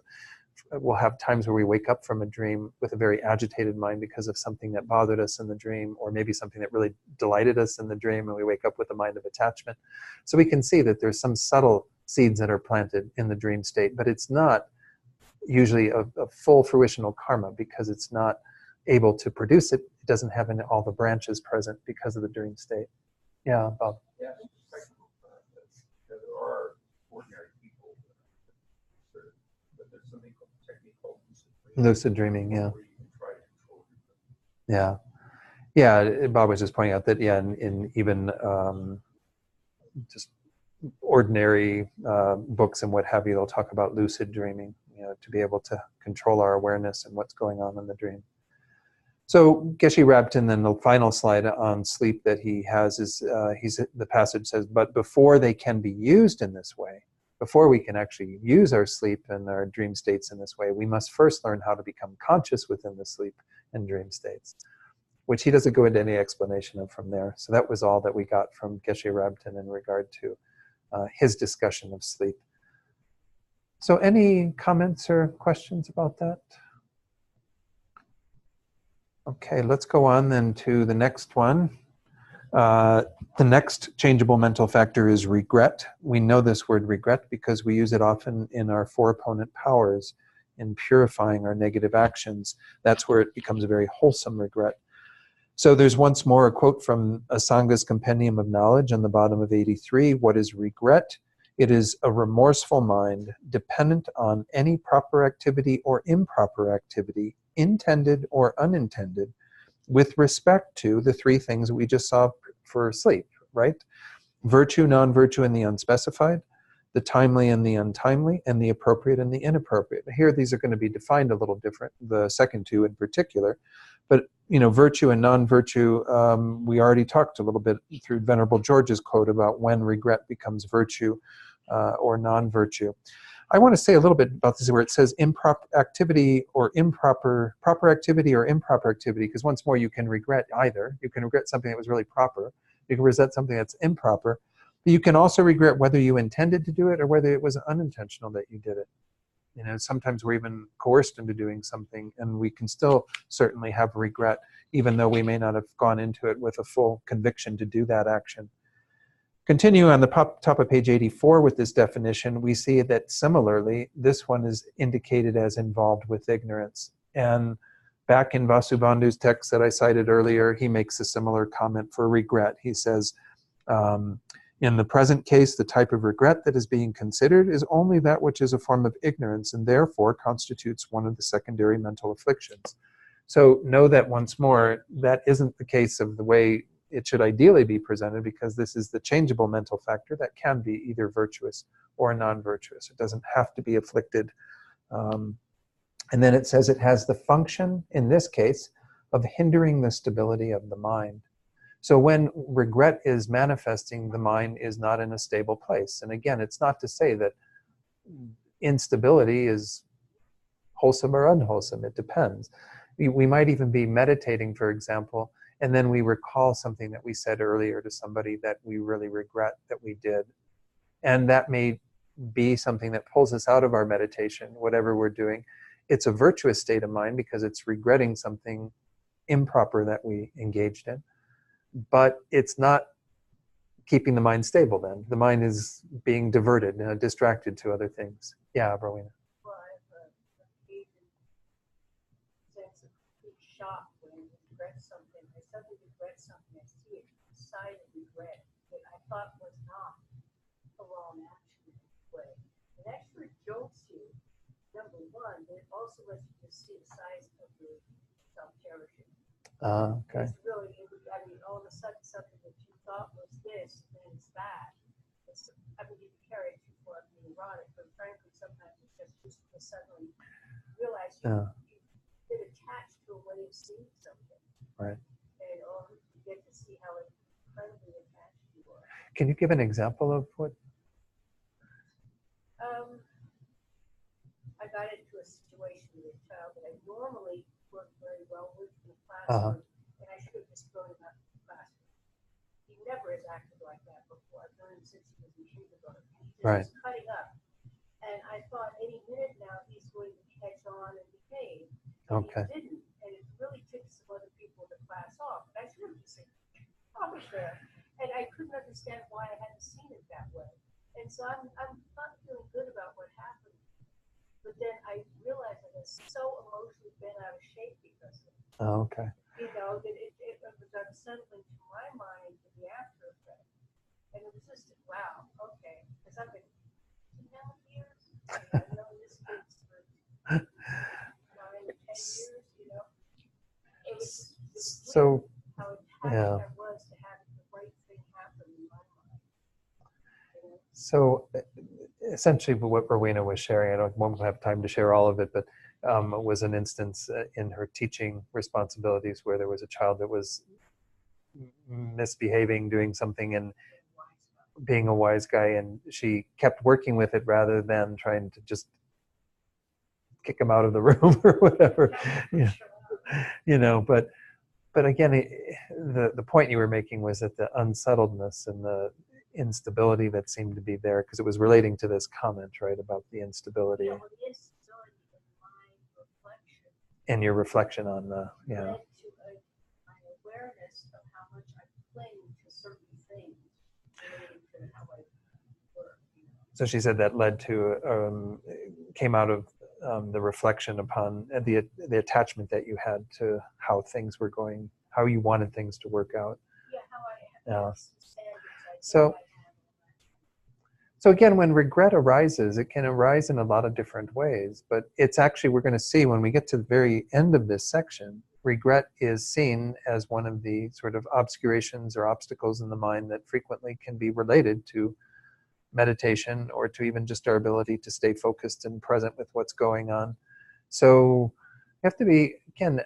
we'll have times where we wake up from a dream with a very agitated mind because of something that bothered us in the dream, or maybe something that really delighted us in the dream, and we wake up with a mind of attachment. So we can see that there's some subtle seeds that are planted in the dream state, but it's not usually a full fruitional karma, because it's not able to produce it. It doesn't have all the branches present because of the dream state. Yeah, Bob. Yeah, it's a technical process. There are ordinary people that are, but there's something called technique called Lucid dreaming, yeah. where you can try to control your Yeah. Yeah, Bob was just pointing out that, yeah, in even just ordinary books and what have you, they'll talk about lucid dreaming, to be able to control our awareness and what's going on in the dream. So Geshe Rabten, then the final slide on sleep that he has is, the passage says, but before they can be used in this way, before we can actually use our sleep and our dream states in this way, we must first learn how to become conscious within the sleep and dream states, which he doesn't go into any explanation of from there. So that was all that we got from Geshe Rabten in regard to his discussion of sleep. So any comments or questions about that? Okay, let's go on then to the next one. The next changeable mental factor is regret. We know this word regret because we use it often in our four opponent powers in purifying our negative actions. That's where it becomes a very wholesome regret. So there's once more a quote from Asanga's Compendium of Knowledge on the bottom of 83. What is regret? It is a remorseful mind dependent on any proper activity or improper activity, intended or unintended, with respect to the three things that we just saw for sleep, right? Virtue, non-virtue, and the unspecified, the timely and the untimely, and the appropriate and the inappropriate. Here, these are going to be defined a little different, the second two in particular. But, virtue and non-virtue, we already talked a little bit through Venerable George's quote about when regret becomes virtue or non-virtue. I want to say a little bit about this where it says improper activity or proper activity or improper activity, because once more you can regret either. You can regret something that was really proper. You can regret something that's improper. But you can also regret whether you intended to do it or whether it was unintentional that you did it. Sometimes we're even coerced into doing something, and we can still certainly have regret, even though we may not have gone into it with a full conviction to do that action. Continue on the top of page 84 with this definition, we see that similarly, this one is indicated as involved with ignorance. And back in Vasubandhu's text that I cited earlier, he makes a similar comment for regret. He says, in the present case, the type of regret that is being considered is only that which is a form of ignorance and therefore constitutes one of the secondary mental afflictions. So know that once more, that isn't the case of the way it should ideally be presented, because this is the changeable mental factor that can be either virtuous or non-virtuous. It doesn't have to be afflicted. And then it says it has the function, in this case, of hindering the stability of the mind. So when regret is manifesting, the mind is not in a stable place. And again, it's not to say that instability is wholesome or unwholesome. It depends. We might even be meditating, for example, and then we recall something that we said earlier to somebody that we really regret that we did. And that may be something that pulls us out of our meditation, whatever we're doing. It's a virtuous state of mind because it's regretting something improper that we engaged in. But it's not keeping the mind stable then. The mind is being diverted, distracted to other things. Yeah, Rowena. Well, I have a sense of complete shock when I regret something. I suddenly regret something. I see it beside of regret that I thought was not a wrong action in a way. And that sure jolts you, number one, but it also lets you just see the size of the self-cherishing. Okay. It's really, I mean, all of a sudden something that you thought was this, then it's that. I mean, you can carry it too far being erotic, but frankly, sometimes it's just to suddenly realize you've been attached to a way of seeing something. Right. And you get to see how incredibly attached you are. Can you give an example of what? I got into a situation with a child that I normally work very well with in the classroom, and I should have just thrown him out of the classroom. He never has acted like that before. I've known him since he was in kindergarten. He just was cutting up. And I thought any minute now he's going to catch on and behave. And he didn't. And it really ticked some other people in the class off. And I should have just said, I was there. And I couldn't understand why I hadn't seen it that way. And so I'm not feeling good about what happened. But then I realized I was so emotionally bent out of shape because of it. Oh, okay. You know, that it was unsettling to my mind in the after effect. And it was just, wow, okay, because I've been 10 years, and I've known this kid's for 9 or 10 years, you know. It was So, weird how yeah. attached I was to having the right thing happen in my mind. You know? So essentially what Rowena was sharing, I won't have time to share all of it, but was an instance in her teaching responsibilities where there was a child that was misbehaving, doing something and being a wise guy, and she kept working with it rather than trying to just kick him out of the room or whatever. You know, but again, the point you were making was that the unsettledness and the instability that seemed to be there, because it was relating to this comment, right, about the instability. Yeah, well, the instability of my reflection and your reflection on the, yeah. led to my awareness of how much I cling to certain things related to how I work. You know? So she said that led to, came out of the reflection upon the attachment that you had to how things were going, how you wanted things to work out. Yeah, how I Yeah. have standards. So again, when regret arises, it can arise in a lot of different ways, but it's actually, we're going to see when we get to the very end of this section, regret is seen as one of the sort of obscurations or obstacles in the mind that frequently can be related to meditation or to even just our ability to stay focused and present with what's going on. So you have to be, again,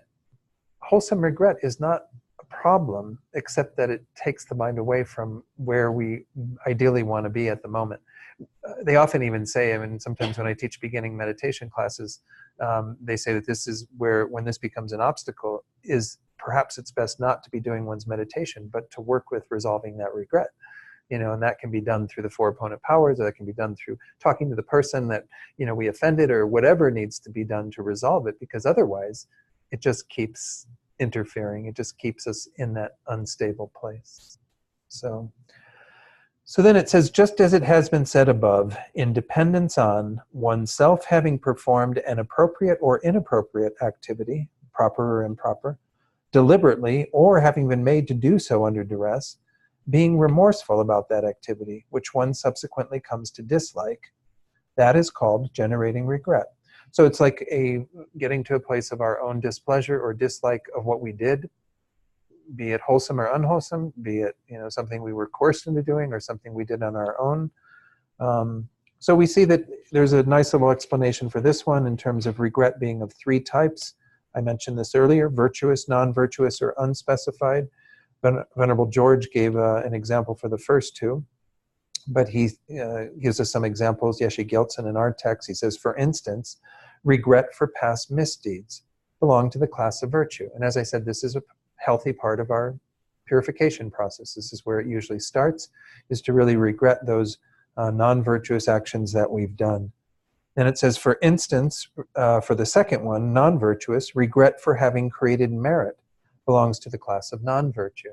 wholesome regret is not a problem, except that it takes the mind away from where we ideally want to be at the moment. They often even say, I mean, sometimes when I teach beginning meditation classes, they say that this is where, when this becomes an obstacle, is perhaps it's best not to be doing one's meditation, but to work with resolving that regret. You know, and that can be done through the 4 opponent powers, or that can be done through talking to the person that, you know, we offended, or whatever needs to be done to resolve it, because otherwise it just keeps interfering. It just keeps us in that unstable place. So then it says, just as it has been said above, in dependence on oneself having performed an appropriate or inappropriate activity, proper or improper, deliberately, or having been made to do so under duress, being remorseful about that activity, which one subsequently comes to dislike, that is called generating regret. So it's like getting to a place of our own displeasure or dislike of what we did, be it wholesome or unwholesome, be it, you know, something we were coerced into doing or something we did on our own. So we see that there's a nice little explanation for this one in terms of regret being of 3 types. I mentioned this earlier: virtuous, non-virtuous, or unspecified. Venerable George gave an example for the first 2, but he gives us some examples. Yeshe Gyaltsen in our text, he says, for instance, regret for past misdeeds belong to the class of virtue. And as I said, this is a healthy part of our purification process. This is where it usually starts, is to really regret those non-virtuous actions that we've done. And it says, for instance, for the second one, non-virtuous, regret for having created merit belongs to the class of non-virtue.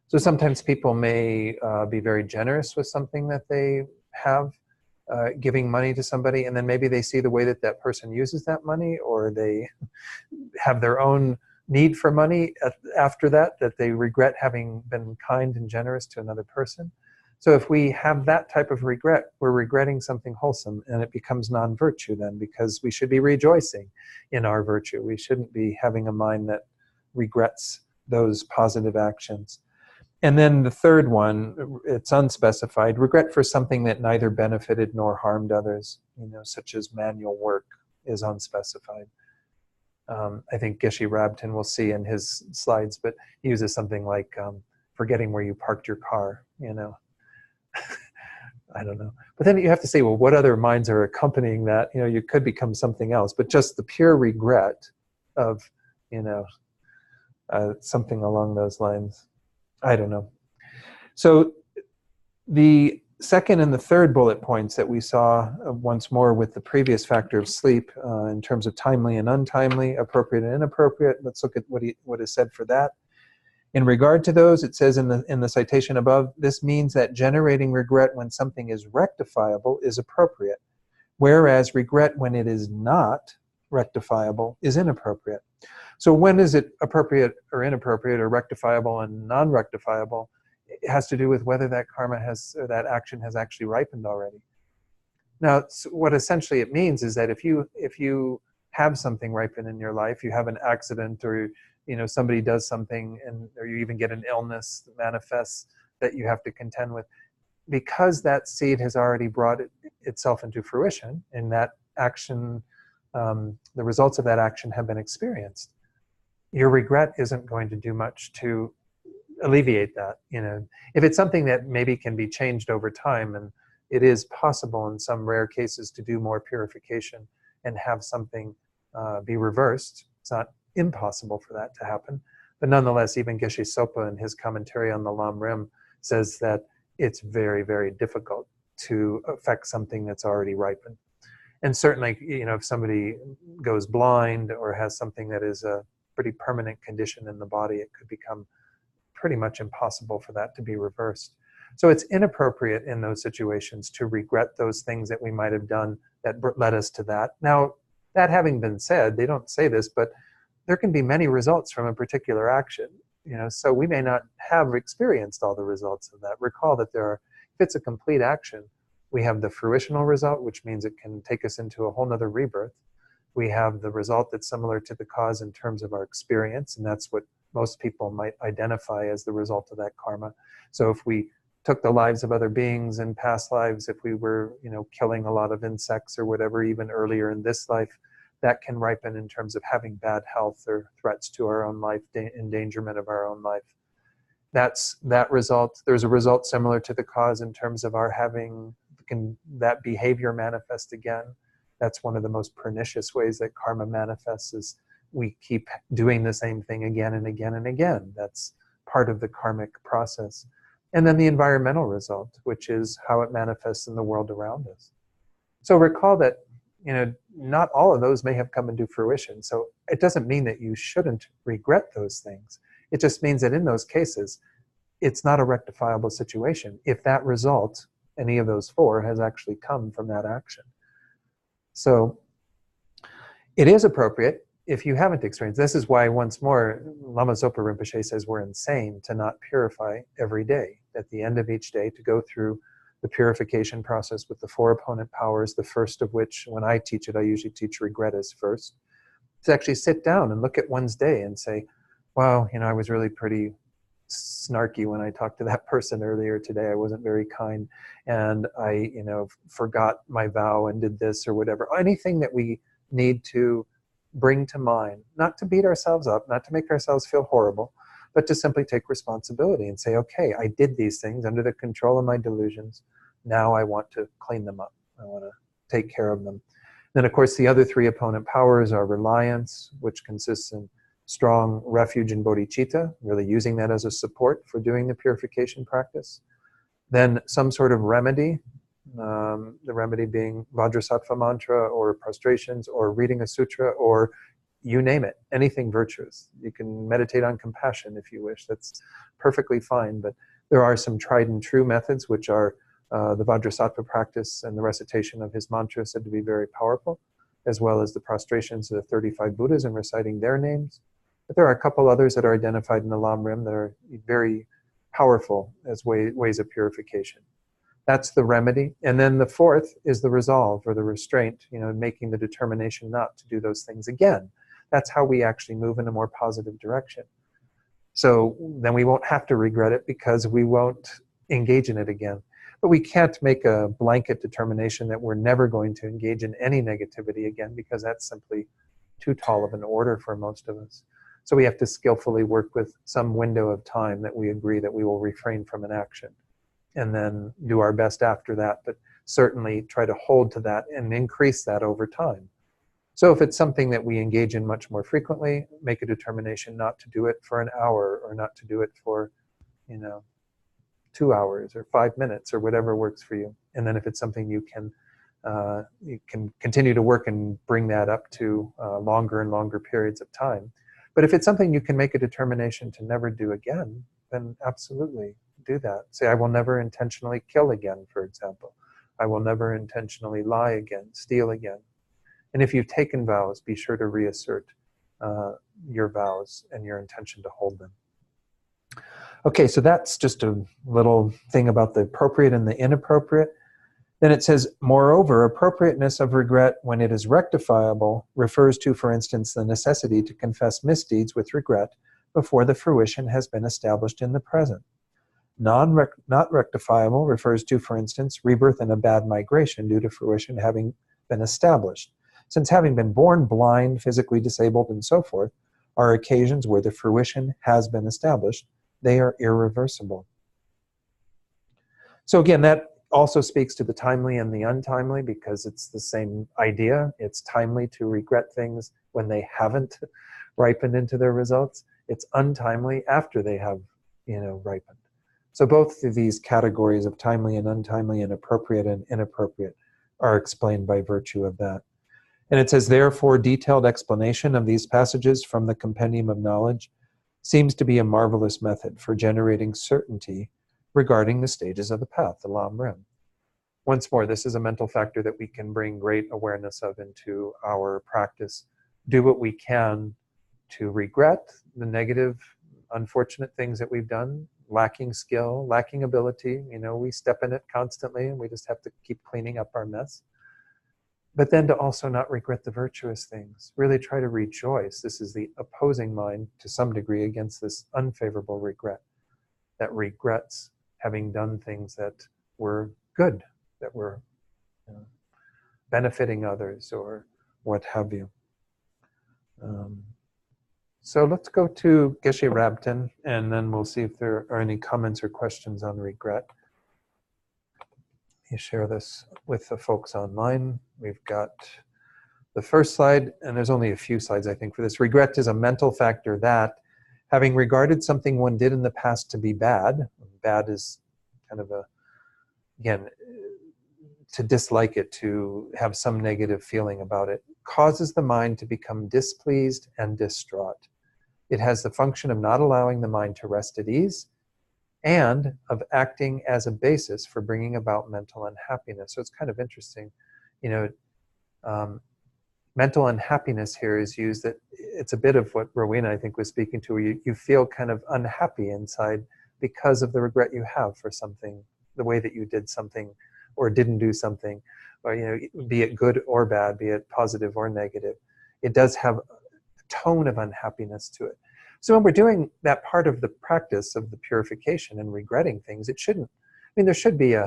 So sometimes people may be very generous with something that they have, giving money to somebody, and then maybe they see the way that that person uses that money, or they have their own need for money after that they regret having been kind and generous to another person. So if we have that type of regret, we're regretting something wholesome, and it becomes non-virtue then, because we should be rejoicing in our virtue. We shouldn't be having a mind that regrets those positive actions. And then the third one, it's unspecified, regret for something that neither benefited nor harmed others, you know, such as manual work is unspecified. I think Geshe Rabten will see in his slides, but he uses something like forgetting where you parked your car, you know. I don't know. But then you have to say, well, what other minds are accompanying that? You know, you could become something else, but just the pure regret of, you know, something along those lines. I don't know. So the second and the third bullet points that we saw once more with the previous factor of sleep in terms of timely and untimely, appropriate and inappropriate. Let's look at what is said for that. In regard to those, it says in the citation above, this means that generating regret when something is rectifiable is appropriate, whereas regret when it is not rectifiable is inappropriate. So when is it appropriate or inappropriate or rectifiable and non-rectifiable? It has to do with whether that karma has, or that action has actually ripened already. Now, what essentially it means is that if you have something ripen in your life, you have an accident, or somebody does something, or you even get an illness that manifests that you have to contend with, because that seed has already brought itself into fruition, and that action, the results of that action have been experienced, your regret isn't going to do much to alleviate that. If it's something that maybe can be changed over time, and it is possible in some rare cases to do more purification and have something be reversed, it's not impossible for that to happen. But nonetheless, even Geshe Sopa in his commentary on the Lam Rim says that it's very, very difficult to affect something that's already ripened. And certainly, if somebody goes blind or has something that is a pretty permanent condition in the body, it could become pretty much impossible for that to be reversed. So it's inappropriate in those situations to regret those things that we might have done that led us to that. Now, that having been said, they don't say this, but there can be many results from a particular action. So we may not have experienced all the results of that. Recall that if it's a complete action, we have the fruitional result, which means it can take us into a whole nother rebirth. We have the result that's similar to the cause in terms of our experience, and that's what most people might identify as the result of that karma. So if we took the lives of other beings in past lives, if we were, killing a lot of insects or whatever, even earlier in this life, that can ripen in terms of having bad health or threats to our own life, endangerment of our own life. That's that result. There's a result similar to the cause in terms of our having that behavior manifest again. That's one of the most pernicious ways that karma manifests, is we keep doing the same thing again and again and again. That's part of the karmic process. And then the environmental result, which is how it manifests in the world around us. So recall that, not all of those may have come into fruition. So it doesn't mean that you shouldn't regret those things. It just means that in those cases, it's not a rectifiable situation if that result, any of those four, has actually come from that action. So it is appropriate if you haven't experienced. This is why, once more, Lama Zopa Rinpoche says we're insane to not purify every day. At the end of each day, to go through the purification process with the four opponent powers, the first of which, when I teach it, I usually teach regret as first. To actually sit down and look at one's day and say, wow, I was really pretty snarky when I talked to that person earlier today. I wasn't very kind, and I, forgot my vow and did this or whatever. Anything that we need to bring to mind, not to beat ourselves up, not to make ourselves feel horrible, but to simply take responsibility and say, okay, I did these things under the control of my delusions. Now I want to clean them up. I want to take care of them. Then, of course, the other three opponent powers are reliance, which consists in strong refuge in bodhicitta, really using that as a support for doing the purification practice. Then some sort of remedy, the remedy being Vajrasattva mantra or prostrations or reading a sutra or you name it, anything virtuous. You can meditate on compassion if you wish. That's perfectly fine, but there are some tried and true methods, which are the Vajrasattva practice and the recitation of his mantra, said to be very powerful, as well as the prostrations of the 35 Buddhas and reciting their names. But there are a couple others that are identified in the Lam Rim that are very powerful as ways of purification. That's the remedy. And then the fourth is the resolve or the restraint, making the determination not to do those things again. That's how we actually move in a more positive direction. So then we won't have to regret it because we won't engage in it again. But we can't make a blanket determination that we're never going to engage in any negativity again, because that's simply too tall of an order for most of us. So we have to skillfully work with some window of time that we agree that we will refrain from an action, and then do our best after that, but certainly try to hold to that and increase that over time. So if it's something that we engage in much more frequently, make a determination not to do it for an hour, or not to do it for, 2 hours or 5 minutes or whatever works for you. And then if it's something you can continue to work and bring that up to longer and longer periods of time. But if it's something you can make a determination to never do again, then absolutely do that. Say, I will never intentionally kill again, for example. I will never intentionally lie again, steal again. And if you've taken vows, be sure to reassert your vows and your intention to hold them. Okay, so that's just a little thing about the appropriate and the inappropriate. Then it says, moreover, appropriateness of regret when it is rectifiable refers to, for instance, the necessity to confess misdeeds with regret before the fruition has been established in the present. Not rectifiable refers to, for instance, rebirth in a bad migration due to fruition having been established. Since having been born blind, physically disabled, and so forth are occasions where the fruition has been established, they are irreversible. So again, that also speaks to the timely and the untimely, because it's the same idea. It's timely to regret things when they haven't ripened into their results. It's untimely after they have, ripened. So both of these categories of timely and untimely and appropriate and inappropriate are explained by virtue of that. And it says, therefore, detailed explanation of these passages from the Compendium of Knowledge seems to be a marvelous method for generating certainty regarding the stages of the path, the Lam Rim. Once more, this is a mental factor that we can bring great awareness of into our practice. Do what we can to regret the negative, unfortunate things that we've done, lacking skill, lacking ability. We step in it constantly and we just have to keep cleaning up our mess. But then to also not regret the virtuous things. Really try to rejoice. This is the opposing mind to some degree against this unfavorable regret that regrets having done things that were good, that were benefiting others or what have you. So let's go to Geshe Rabten, and then we'll see if there are any comments or questions on regret. You share this with the folks online. We've got the first slide, and there's only a few slides, I think, for this. Regret is a mental factor that, having regarded something one did in the past to be bad is kind of again, to dislike it, to have some negative feeling about it, causes the mind to become displeased and distraught. It has the function of not allowing the mind to rest at ease and of acting as a basis for bringing about mental unhappiness. So it's kind of interesting. Mental unhappiness here is used, that it's a bit of what Rowena, I think, was speaking to, where you feel kind of unhappy inside because of the regret you have for something, the way that you did something or didn't do something, or, be it good or bad, be it positive or negative. It does have a tone of unhappiness to it. So when we're doing that part of the practice of the purification and regretting things, it shouldn't, there should be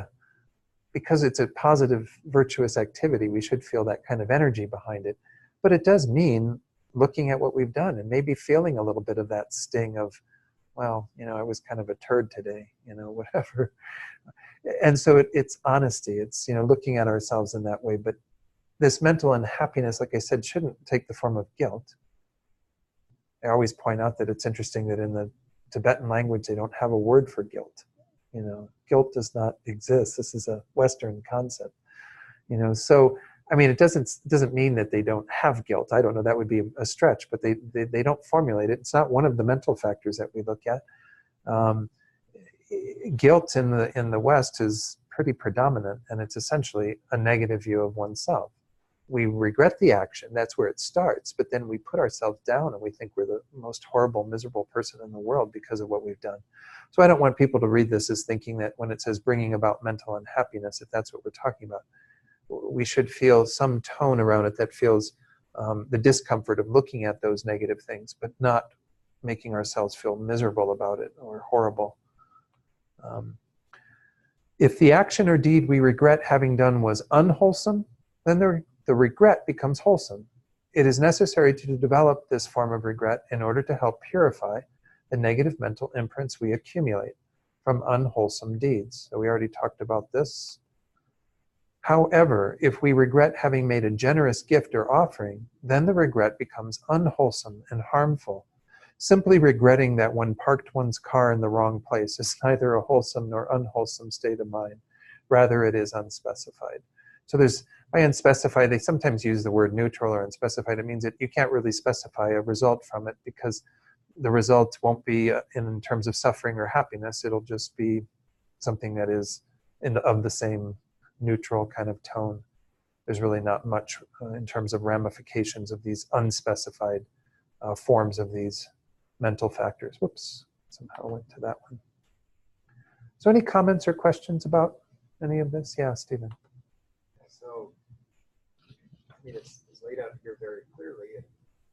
because it's a positive, virtuous activity, we should feel that kind of energy behind it. But it does mean looking at what we've done and maybe feeling a little bit of that sting of, well, I was kind of a turd today, whatever. And so it's honesty. It's, looking at ourselves in that way. But this mental unhappiness, like I said, shouldn't take the form of guilt. I always point out that it's interesting that in the Tibetan language, they don't have a word for guilt. Guilt does not exist. This is a Western concept. So, it doesn't mean that they don't have guilt. I don't know, that would be a stretch, but they don't formulate it. It's not one of the mental factors that we look at. Guilt in the West is pretty predominant, and it's essentially a negative view of oneself. We regret the action, that's where it starts, but then we put ourselves down and we think we're the most horrible, miserable person in the world because of what we've done. So I don't want people to read this as thinking that when it says bringing about mental unhappiness, if that's what we're talking about, we should feel some tone around it that feels the discomfort of looking at those negative things, but not making ourselves feel miserable about it or horrible. If the action or deed we regret having done was unwholesome, then the regret becomes wholesome. It is necessary to develop this form of regret in order to help purify the negative mental imprints we accumulate from unwholesome deeds. So we already talked about this. However, if we regret having made a generous gift or offering, then the regret becomes unwholesome and harmful. Simply regretting that one parked one's car in the wrong place is neither a wholesome nor unwholesome state of mind. Rather, it is unspecified. So by unspecified, they sometimes use the word neutral or unspecified. It means that you can't really specify a result from it because the result won't be in terms of suffering or happiness. It'll just be something that is of the same neutral kind of tone. there's really not much in terms of ramifications of these unspecified forms of these mental factors. Whoops, somehow went to that one. So any comments or questions about any of this? Yeah, Stephen. So, I mean, it's laid out here very clearly and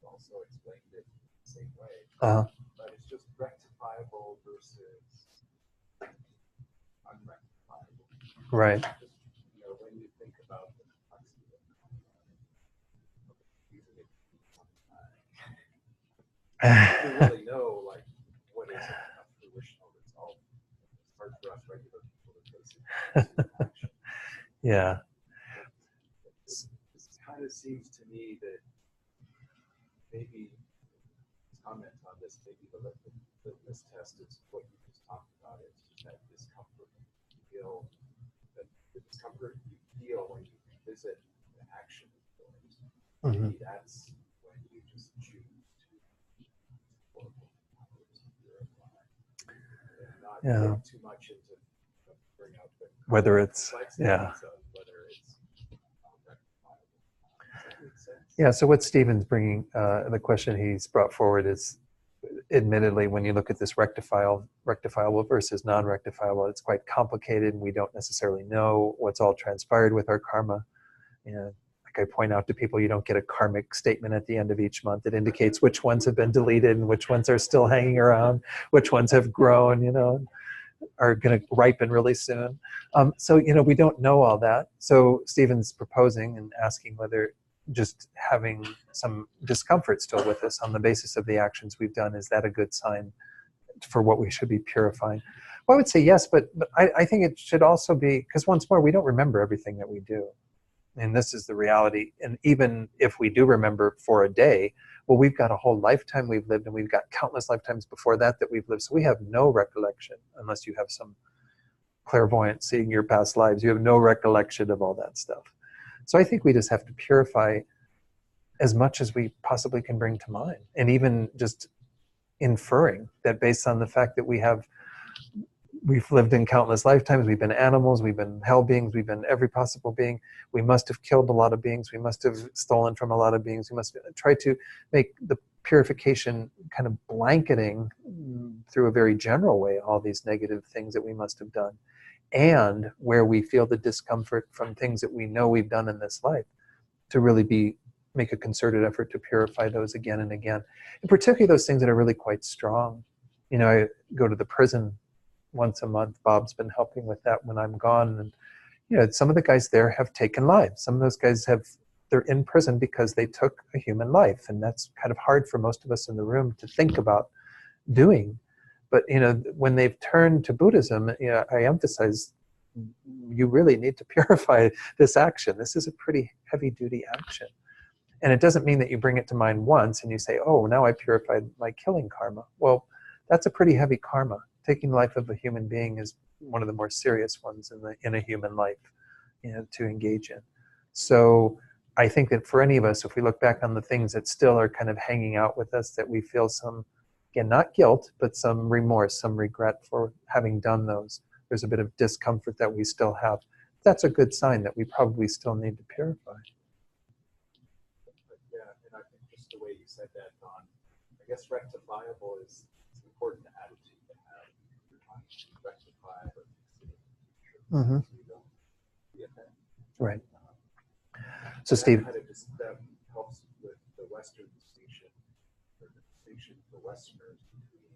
also explained it the same way. But it's just rectifiable versus unrectifiable. Right. Just, when you think about the complexity of using it, you really know, like, what is a fruitional result. It's hard for us regular people to face it. Yeah. It kind of seems to me that maybe comment on this, maybe the litmus test is what you just talked about, is that discomfort you feel, that the discomfort you feel when you visit the action of yours. Maybe that's when you just choose to and not get too much into bring out the whether it's whether it's rectifiable. Does that make sense? Yeah, so what Stephen's bringing, the question he's brought forward is, admittedly, when you look at this rectifiable versus non-rectifiable, it's quite complicated, and we don't necessarily know what's all transpired with our karma. Like I point out to people, you don't get a karmic statement at the end of each month. It indicates which ones have been deleted and which ones are still hanging around, which ones have grown, are going to ripen really soon. So, we don't know all that. So Stephen's proposing and asking whether just having some discomfort still with us on the basis of the actions we've done, is that a good sign for what we should be purifying? Well, I would say yes, but I think it should also be, because once more, we don't remember everything that we do. And this is the reality. And even if we do remember for a day, well, we've got a whole lifetime we've lived, and we've got countless lifetimes before that we've lived. So we have no recollection, unless you have some clairvoyance seeing your past lives. You have no recollection of all that stuff. So I think we just have to purify as much as we possibly can bring to mind. And even just inferring that based on the fact that we've lived in countless lifetimes, we've been animals, we've been hell beings, we've been every possible being, we must have killed a lot of beings, we must have stolen from a lot of beings, we must try to make the purification kind of blanketing through a very general way all these negative things that we must have done. And where we feel the discomfort from things that we know we've done in this life, to really make a concerted effort to purify those again and again. And particularly those things that are really quite strong. I go to the prison once a month. Bob's been helping with that when I'm gone. And some of the guys there have taken lives. Some of those guys they're in prison because they took a human life. And that's kind of hard for most of us in the room to think about doing. But when they've turned to Buddhism, I emphasize, you really need to purify this action. This is a pretty heavy-duty action. And it doesn't mean that you bring it to mind once and you say, oh, now I purified my killing karma. Well, that's a pretty heavy karma. Taking the life of a human being is one of the more serious ones in a human life, to engage in. So I think that for any of us, if we look back on the things that still are kind of hanging out with us, that we feel some, again, not guilt, but some remorse, some regret for having done those. There's a bit of discomfort that we still have. That's a good sign that we probably still need to purify. Yeah, and I think just the way you said that, Don, I guess rectifiable is an important attitude to have. You're trying to rectify or fix it, so you don't get that. Right. So Steve. That helps with the Western distinction, or the distinction for Westerners between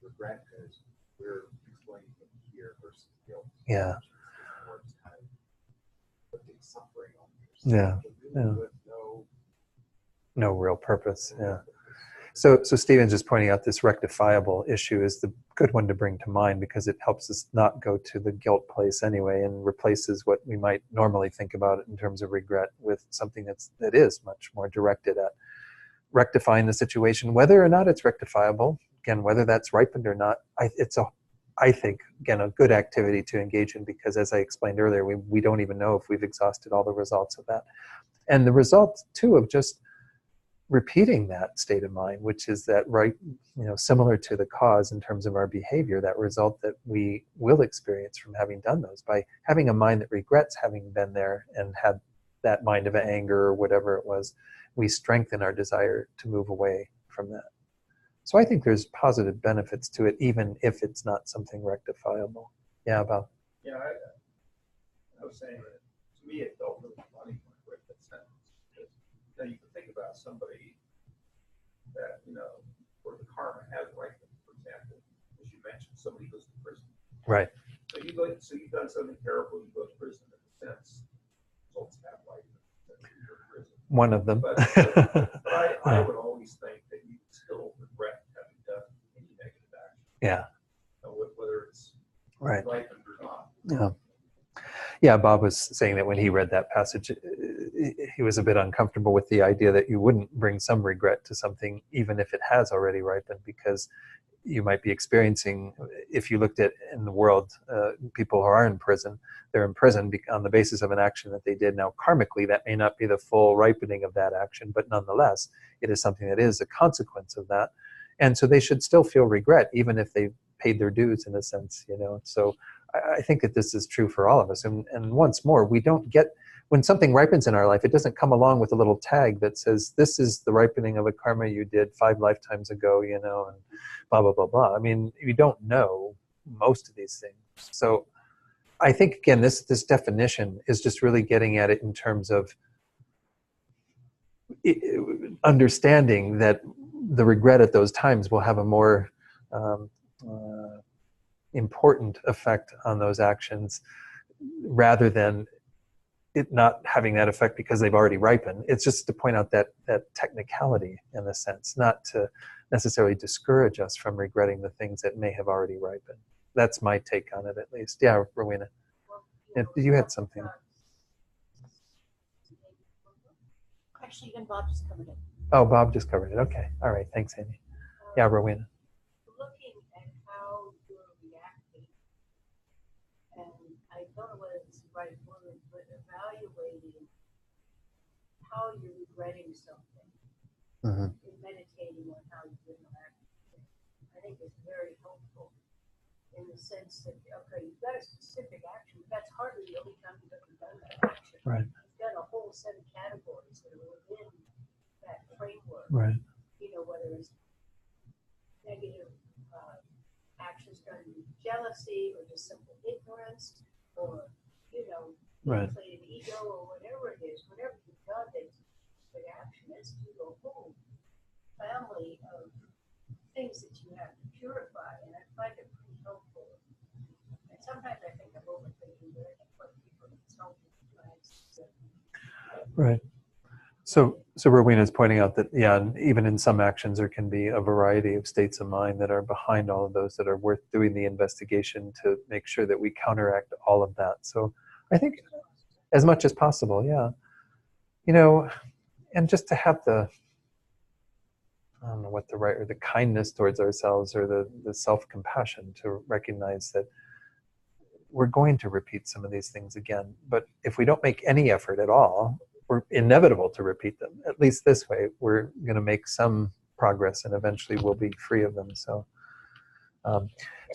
regret, as we're explaining here, versus guilt. Yeah. Or it's kind of putting suffering on Yeah. yourself. With no real purpose. Yeah. So Stephen's just pointing out this rectifiable issue is the good one to bring to mind, because it helps us not go to the guilt place anyway, and replaces what we might normally think about in terms of regret with something that is much more directed at rectifying the situation, whether or not it's rectifiable. Again, whether that's ripened or not, I think, again, a good activity to engage in, because as I explained earlier, we don't even know if we've exhausted all the results of that. And the results, too, of just repeating that state of mind, which is that right, similar to the cause in terms of our behavior, that result that we will experience from having done those. By having a mind that regrets having been there and had that mind of anger or whatever it was, we strengthen our desire to move away from that. So I think there's positive benefits to it, even if it's not something rectifiable. Yeah, Bob. Yeah, I was saying that to me it felt really funny when I read that sentence. Because then you can think about somebody that, where the karma has ripened, for example, as you mentioned, somebody goes to prison. Right. So you've done something terrible, you go to prison in a sense. Results have ripened. You're in prison. One of them. But I would always think that you still regret having done any negative action. Yeah. Whether it's right ripened or not. Yeah. Yeah, Bob was saying that when he read that passage, he was a bit uncomfortable with the idea that you wouldn't bring some regret to something, even if it has already ripened, because you might be experiencing, if you looked at in the world, people who are in prison, they're in prison on the basis of an action that they did. Now, karmically, that may not be the full ripening of that action, but nonetheless, it is something that is a consequence of that. And so they should still feel regret, even if they paid their dues in a sense, So I think that this is true for all of us. And once more, we don't get, when something ripens in our life, it doesn't come along with a little tag that says, this is the ripening of a karma you did 5 lifetimes ago, and blah, blah, blah, blah. I mean, you don't know most of these things. So I think, again, this definition is just really getting at it in terms of understanding that the regret at those times will have a more important effect on those actions, rather than it not having that effect because they've already ripened. It's just to point out that technicality, in a sense, not to necessarily discourage us from regretting the things that may have already ripened. That's my take on it, at least. Yeah, Rowena. You had something. Actually, even Bob just covered it. Oh, Bob just covered it. Okay. All right. Thanks, Amy. Yeah, Rowena. Looking at how you're reacting, and I don't know whether it's the right word, but evaluating how you're regretting something, and meditating on how you're reacting, I think is very helpful, in the sense that, okay, you've got a specific action, but that's hardly the only time you've ever done that action. Right. You've got a whole set of categories that are within that framework. Right. Whether it's negative actions done due to jealousy or just simple ignorance, or right. inflated ego, or whatever it is, whatever you've done that's an action, is to a whole family of things that you have to purify, and I find it pretty helpful. And sometimes I think I'm overthinking, but I think what people it's helpful. Right. So Rowena is pointing out that, yeah, even in some actions, there can be a variety of states of mind that are behind all of those that are worth doing the investigation to make sure that we counteract all of that. So I think as much as possible, yeah. And just to have I don't know what the right, or the kindness towards ourselves, or the self-compassion to recognize that we're going to repeat some of these things again. But if we don't make any effort at all, we're inevitable to repeat them. At least this way, we're going to make some progress, and eventually we'll be free of them. So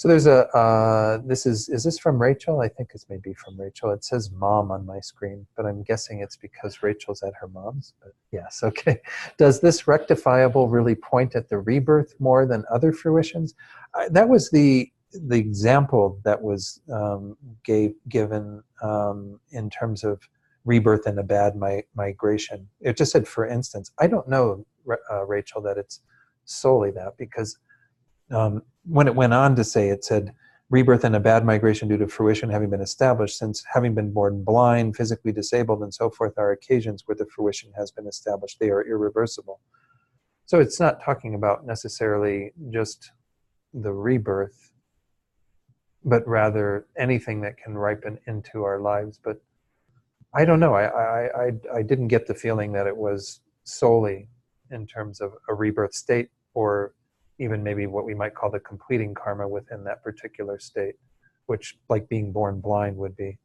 there's is this from Rachel? I think it's maybe from Rachel. It says mom on my screen, but I'm guessing it's because Rachel's at her mom's. But yes, okay. Does this rectifiable really point at the rebirth more than other fruitions? That was the example that was given in terms of rebirth and a bad migration. It just said, for instance. I don't know, Rachel, that it's solely that, because when it went on to say, it said, rebirth and a bad migration due to fruition having been established, since having been born blind, physically disabled, and so forth are occasions where the fruition has been established. They are irreversible. So it's not talking about necessarily just the rebirth, but rather anything that can ripen into our lives. But I don't know. I didn't get the feeling that it was solely in terms of a rebirth state, or even maybe what we might call the completing karma within that particular state, which, like being born blind, would be.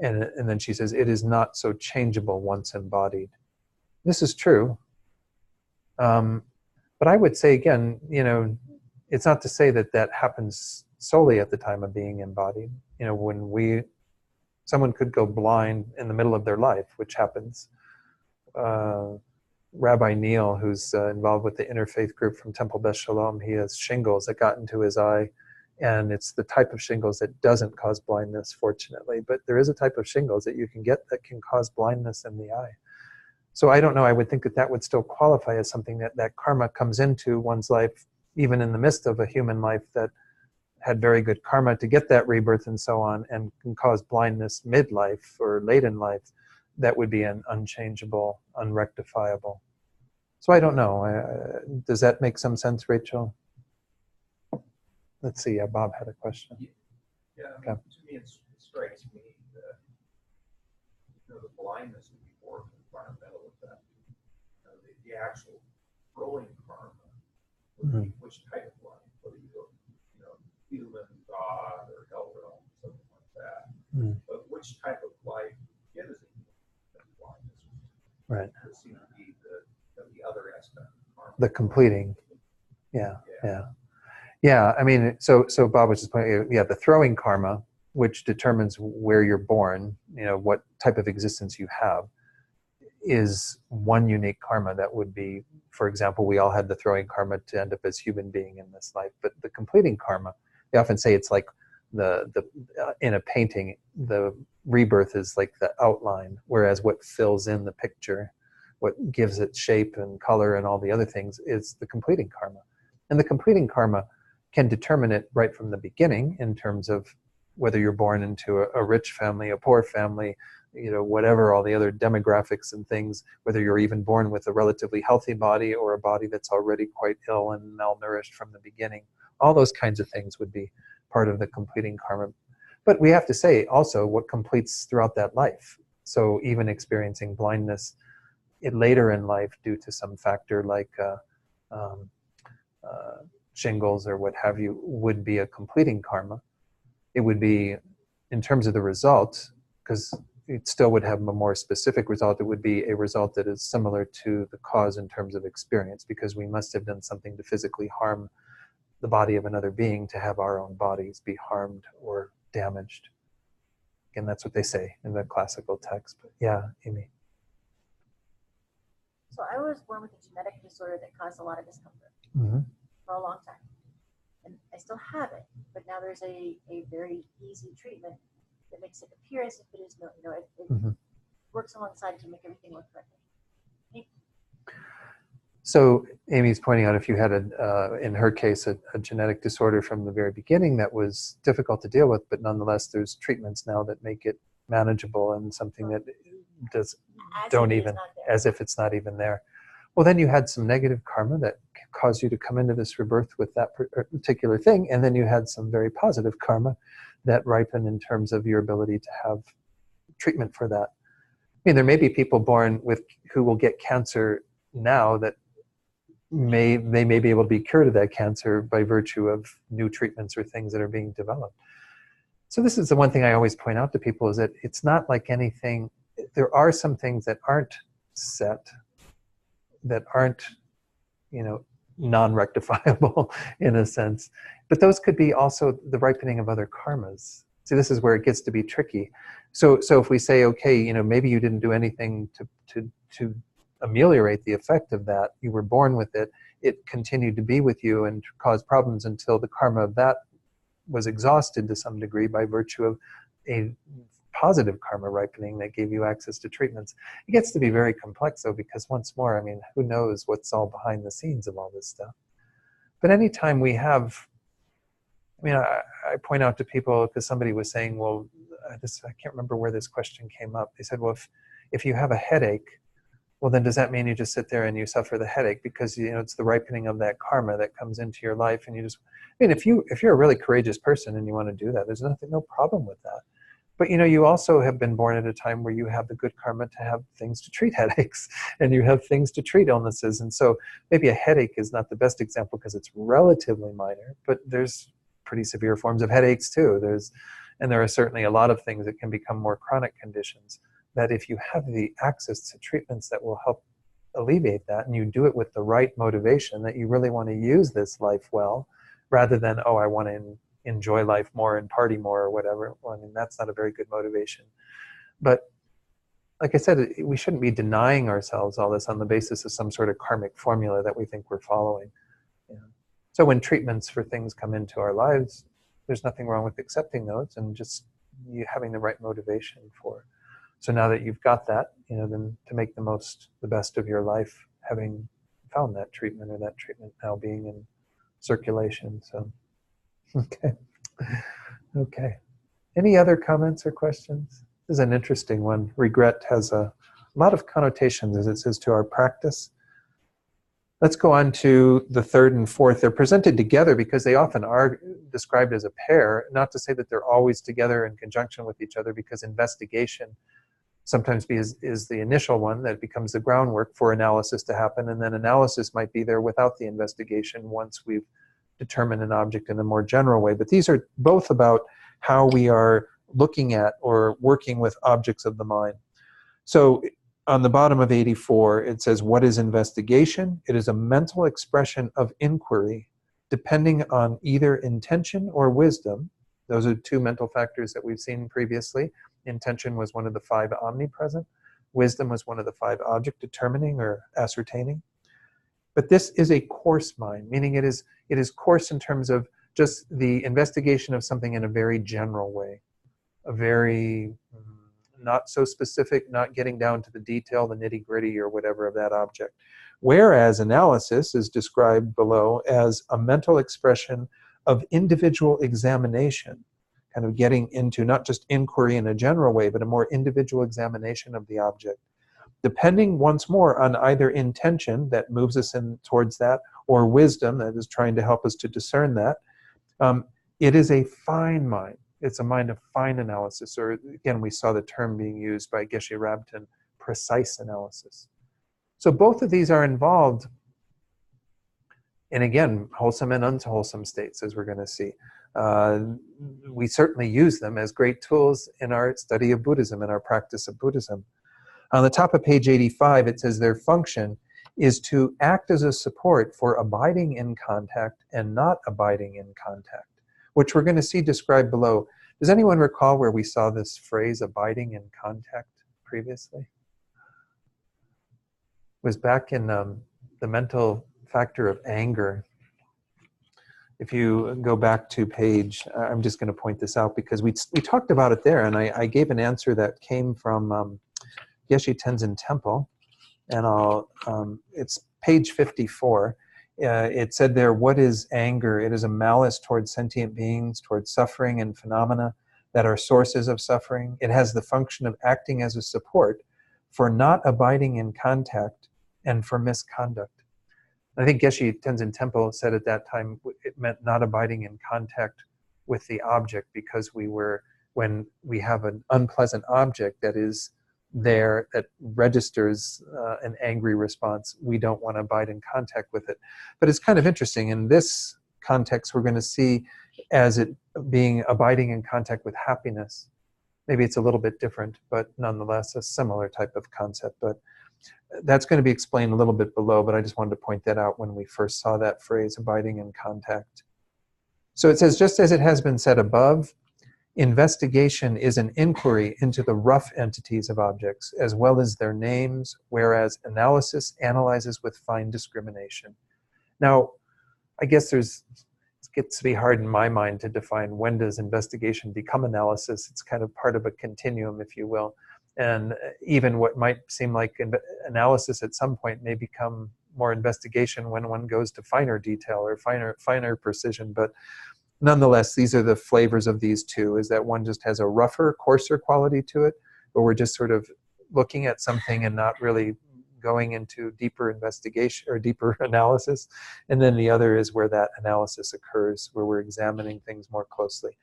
And then she says, it is not so changeable once embodied. This is true. But I would say again, it's not to say that that happens solely at the time of being embodied. When someone could go blind in the middle of their life, which happens. Rabbi Neil, who's involved with the interfaith group from Temple Beth Shalom, he has shingles that got into his eye, and it's the type of shingles that doesn't cause blindness, fortunately. But there is a type of shingles that you can get that can cause blindness in the eye. So I don't know, I would think that that would still qualify as something that karma comes into one's life, even in the midst of a human life that had very good karma to get that rebirth and so on, and can cause blindness midlife or late in life. That would be an unchangeable, unrectifiable. So I don't know. Does that make some sense, Rachel? Let's see. Bob had a question. Yeah, Okay. to me, it strikes me that the blindness would be more of an environmental effect. The actual growing karma would be which type of blind, whether you go, human, God, or hell realm, something like that. But which type of life gives it that blindness? Right. Would seem to be the other aspect of karma. The completing. Yeah. I mean, so Bob was just pointing. Yeah, the throwing karma, which determines where you're born, what type of existence you have, is one unique karma that would be, for example, we all had the throwing karma to end up as human being in this life. But the completing karma, they often say it's like the in a painting, the rebirth is like the outline, whereas what fills in the picture, what gives it shape and color and all the other things, is the completing karma. And the completing karma can determine it right from the beginning in terms of whether you're born into a rich family, a poor family, whatever, all the other demographics and things, whether you're even born with a relatively healthy body or a body that's already quite ill and malnourished from the beginning. All those kinds of things would be part of the completing karma. But we have to say also what completes throughout that life. So even experiencing blindness later in life due to some factor like shingles or what have you would be a completing karma. It would be, in terms of the result, because it still would have a more specific result, it would be a result that is similar to the cause in terms of experience, because we must have done something to physically harm the body of another being to have our own bodies be harmed or damaged. Again, that's what they say in the classical text. But yeah, Amy. So I was born with a genetic disorder that caused a lot of discomfort for a long time. And I still have it, but now there's a very easy treatment that makes it appear as if it is no, it works alongside to make everything work correctly. So Amy's pointing out if you had, in her case, a genetic disorder from the very beginning that was difficult to deal with, but nonetheless there's treatments now that make it manageable and something that does as if it's not even there. Well, then you had some negative karma that caused you to come into this rebirth with that particular thing, and then you had some very positive karma that ripened in terms of your ability to have treatment for that. I mean, there may be people born who will get cancer now that they may be able to be cured of that cancer by virtue of new treatments or things that are being developed. So this is the one thing I always point out to people, is that it's not like anything. There are some things that aren't set, that aren't, non-rectifiable in a sense, but those could be also the ripening of other karmas. See, this is where it gets to be tricky. So if we say, okay, maybe you didn't do anything to ameliorate the effect of that, you were born with it, it continued to be with you and cause problems until the karma of that was exhausted to some degree by virtue of a positive karma ripening that gave you access to treatments. It gets to be very complex though, because once more, who knows what's all behind the scenes of all this stuff. But anytime we have, I point out to people, because somebody was saying, well, I can't remember where this question came up. They said, well, if you have a headache, well, then does that mean you just sit there and you suffer the headache because it's the ripening of that karma that comes into your life, and you just, if you're a really courageous person and you want to do that, there's no problem with that. But you also have been born at a time where you have the good karma to have things to treat headaches, and you have things to treat illnesses. And so maybe a headache is not the best example because it's relatively minor, but there's pretty severe forms of headaches too. And there are certainly a lot of things that can become more chronic conditions that if you have the access to treatments that will help alleviate that, and you do it with the right motivation that you really want to use this life well, rather than, oh, I want to enjoy life more and party more or whatever. Well, I mean, that's not a very good motivation. But like I said, we shouldn't be denying ourselves all this on the basis of some sort of karmic formula that we think we're following. You know? So when treatments for things come into our lives, there's nothing wrong with accepting those and just you having the right motivation for. So now that you've got that, you know, then to make the best of your life, having found that treatment or that treatment now being in circulation. So, okay. Okay. Any other comments or questions? This is an interesting one. Regret has a lot of connotations, as it says, to our practice. Let's go on to the third and fourth. They're presented together because they often are described as a pair, not to say that they're always together in conjunction with each other, because investigation sometimes is the initial one that becomes the groundwork for analysis to happen, and then analysis might be there without the investigation once we've determined an object in a more general way. But these are both about how we are looking at or working with objects of the mind. So on the bottom of 84, it says, what is investigation? It is a mental expression of inquiry, depending on either intention or wisdom. Those are two mental factors that we've seen previously. Intention was one of the 5 omnipresent. Wisdom was one of the 5 object determining or ascertaining. But this is a coarse mind, meaning it is coarse in terms of just the investigation of something in a very general way, a very not so specific, not getting down to the detail, the nitty-gritty or whatever of that object. Whereas analysis is described below as a mental expression of individual examination, kind of getting into not just inquiry in a general way, but a more individual examination of the object. Depending once more on either intention that moves us in towards that, or wisdom that is trying to help us to discern that, it is a fine mind. It's a mind of fine analysis, or again, we saw the term being used by Geshe Rabten, precise analysis. So both of these are involved in, again, wholesome and unwholesome states, as we're going to see. We certainly use them as great tools in our study of Buddhism, in our practice of Buddhism. On the top of page 85, it says their function is to act as a support for abiding in contact and not abiding in contact, which we're going to see described below. Does anyone recall where we saw this phrase, abiding in contact, previously? It was back in the mental factor of anger. If you go back to page, I'm just going to point this out because we talked about it there, and I gave an answer that came from Geshe Tenzin Temple, and it's page 54. It said there, what is anger? It is a malice towards sentient beings, towards suffering and phenomena that are sources of suffering. It has the function of acting as a support for not abiding in contact and for misconduct. I think Geshe Tenzin Temple said at that time it meant not abiding in contact with the object, because when we have an unpleasant object that is there that registers an angry response, we don't want to abide in contact with it. But it's kind of interesting. In this context, we're going to see as it being abiding in contact with happiness. Maybe it's a little bit different, but nonetheless a similar type of concept. But that's going to be explained a little bit below, but I just wanted to point that out when we first saw that phrase, abiding in contact. So it says, just as it has been said above, investigation is an inquiry into the rough entities of objects, as well as their names, whereas analysis analyzes with fine discrimination. Now, I guess it gets to be hard in my mind to define when does investigation become analysis. It's kind of part of a continuum, if you will. And even what might seem like analysis at some point may become more investigation when one goes to finer detail or finer precision. But nonetheless, these are the flavors of these two, is that one just has a rougher, coarser quality to it, but we're just sort of looking at something and not really going into deeper investigation or deeper analysis. And then the other is where that analysis occurs, where we're examining things more closely.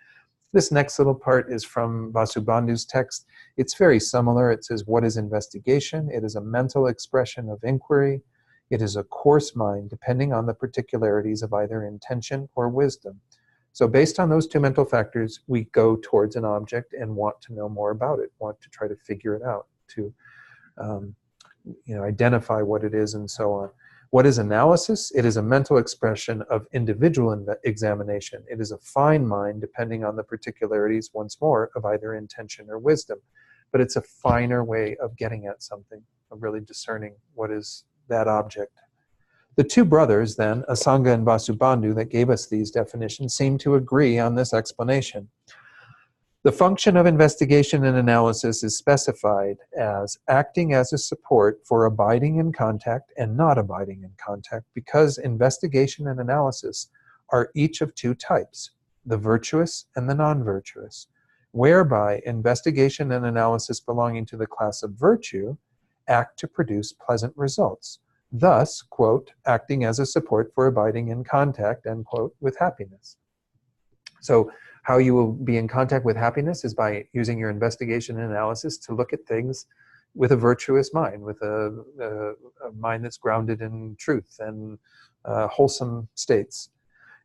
This next little part is from Vasubandhu's text. It's very similar. It says, what is investigation? It is a mental expression of inquiry. It is a coarse mind, depending on the particularities of either intention or wisdom. So based on those two mental factors, we go towards an object and want to know more about it, want to try to figure it out, to identify what it is and so on. What is analysis? It is a mental expression of individual examination. It is a fine mind, depending on the particularities, once more, of either intention or wisdom. But it's a finer way of getting at something, of really discerning what is that object. The two brothers, then, Asanga and Vasubandhu, that gave us these definitions, seem to agree on this explanation. The function of investigation and analysis is specified as acting as a support for abiding in contact and not abiding in contact, because investigation and analysis are each of two types, the virtuous and the non-virtuous, whereby investigation and analysis belonging to the class of virtue act to produce pleasant results, thus, quote, acting as a support for abiding in contact, end quote, with happiness. So how you will be in contact with happiness is by using your investigation and analysis to look at things with a virtuous mind, with a mind that's grounded in truth and wholesome states.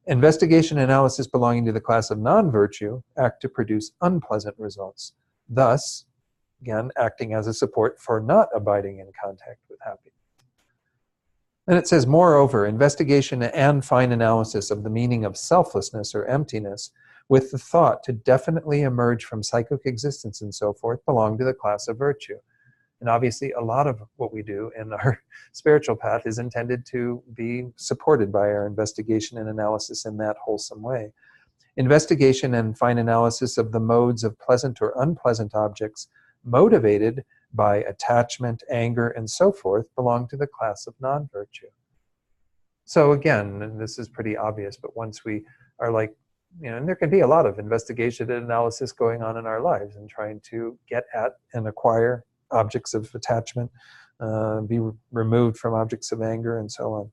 Investigation and analysis belonging to the class of non-virtue act to produce unpleasant results, thus, again, acting as a support for not abiding in contact with happiness. And it says, moreover, investigation and fine analysis of the meaning of selflessness or emptiness with the thought to definitely emerge from psychic existence and so forth belong to the class of virtue. And obviously, a lot of what we do in our spiritual path is intended to be supported by our investigation and analysis in that wholesome way. Investigation and fine analysis of the modes of pleasant or unpleasant objects motivated by attachment, anger, and so forth belong to the class of non-virtue. So again, and this is pretty obvious, but once we are like, and there can be a lot of investigation and analysis going on in our lives and trying to get at and acquire objects of attachment, be removed from objects of anger, and so on.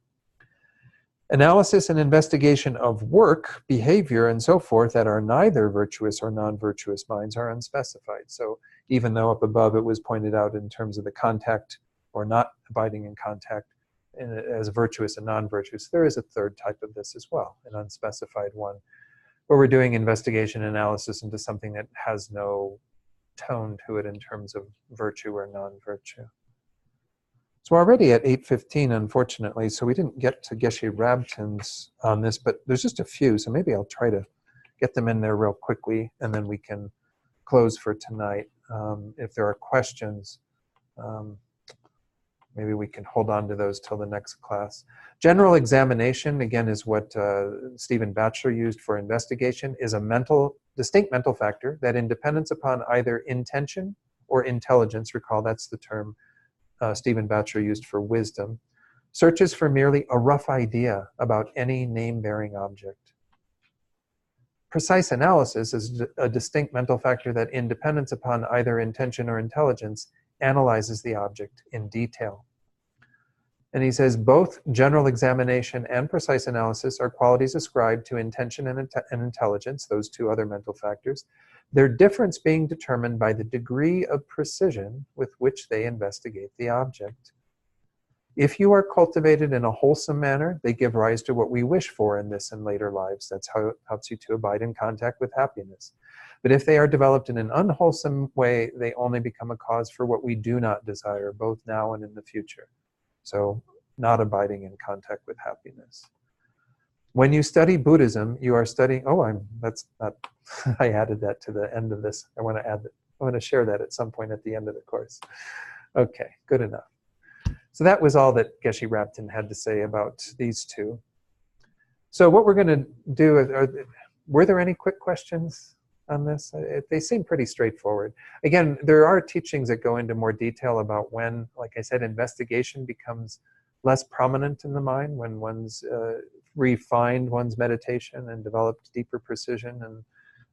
Analysis and investigation of work, behavior, and so forth that are neither virtuous or non-virtuous minds are unspecified. So even though up above it was pointed out in terms of the contact or not abiding in contact as virtuous and non-virtuous, there is a third type of this as well, an unspecified one, where we're doing investigation analysis into something that has no tone to it in terms of virtue or non-virtue. So we're already at 8:15, unfortunately, so we didn't get to Geshe Rabtin's on this, but there's just a few, so maybe I'll try to get them in there real quickly, and then we can close for tonight. If there are questions, maybe we can hold on to those till the next class. General examination, again, is what Stephen Batchelor used for investigation, is a distinct mental factor that in dependence upon either intention or intelligence, recall that's the term Stephen Batchelor used for wisdom, searches for merely a rough idea about any name-bearing object. Precise analysis is a distinct mental factor that in dependence upon either intention or intelligence analyzes the object in detail. And he says both general examination and precise analysis are qualities ascribed to intention and intelligence, those two other mental factors, their difference being determined by the degree of precision with which they investigate the object. If you are cultivated in a wholesome manner, they give rise to what we wish for in this and later lives. That's how it helps you to abide in contact with happiness. But if they are developed in an unwholesome way, they only become a cause for what we do not desire, both now and in the future. So, not abiding in contact with happiness. When you study Buddhism, you are studying, that's not, I added that to the end of this. I want to share that at some point at the end of the course. Okay, good enough. So that was all that Geshe Rabtin had to say about these two. So what we're going to do, were there any quick questions on this? They seem pretty straightforward. Again, there are teachings that go into more detail about when, like I said, investigation becomes less prominent in the mind, when one's refined one's meditation and developed deeper precision and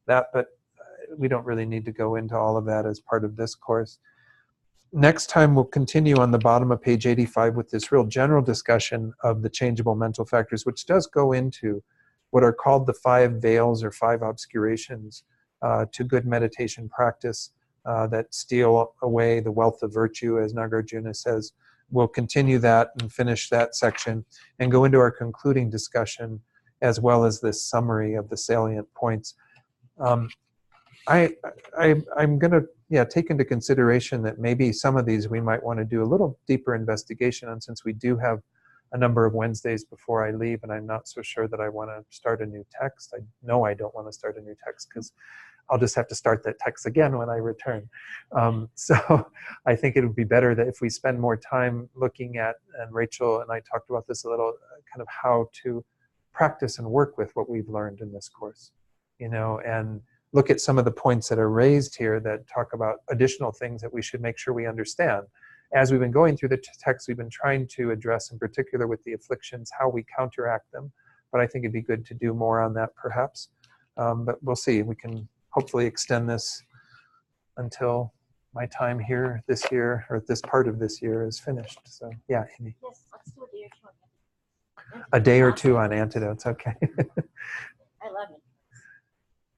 that, but we don't really need to go into all of that as part of this course. Next time we'll continue on the bottom of page 85 with this real general discussion of the changeable mental factors, which does go into what are called the 5 veils or 5 obscurations to good meditation practice that steal away the wealth of virtue, as Nagarjuna says. We'll continue that and finish that section and go into our concluding discussion as well as this summary of the salient points. I'm going to take into consideration that maybe some of these we might want to do a little deeper investigation on, since we do have a number of Wednesdays before I leave, and I'm not so sure that I want to start a new text. I know I don't want to start a new text because I'll just have to start that text again when I return. So I think it would be better that if we spend more time looking at, and Rachel and I talked about this a little, kind of how to practice and work with what we've learned in this course, and look at some of the points that are raised here that talk about additional things that we should make sure we understand. As we've been going through the text, we've been trying to address, in particular with the afflictions, how we counteract them. But I think it'd be good to do more on that perhaps. But we'll see. We can hopefully extend this until my time here this year, or this part of this year, is finished. So yeah, Amy. Yes, let's do a day or two on it. A day or two on antidotes, okay. I love it.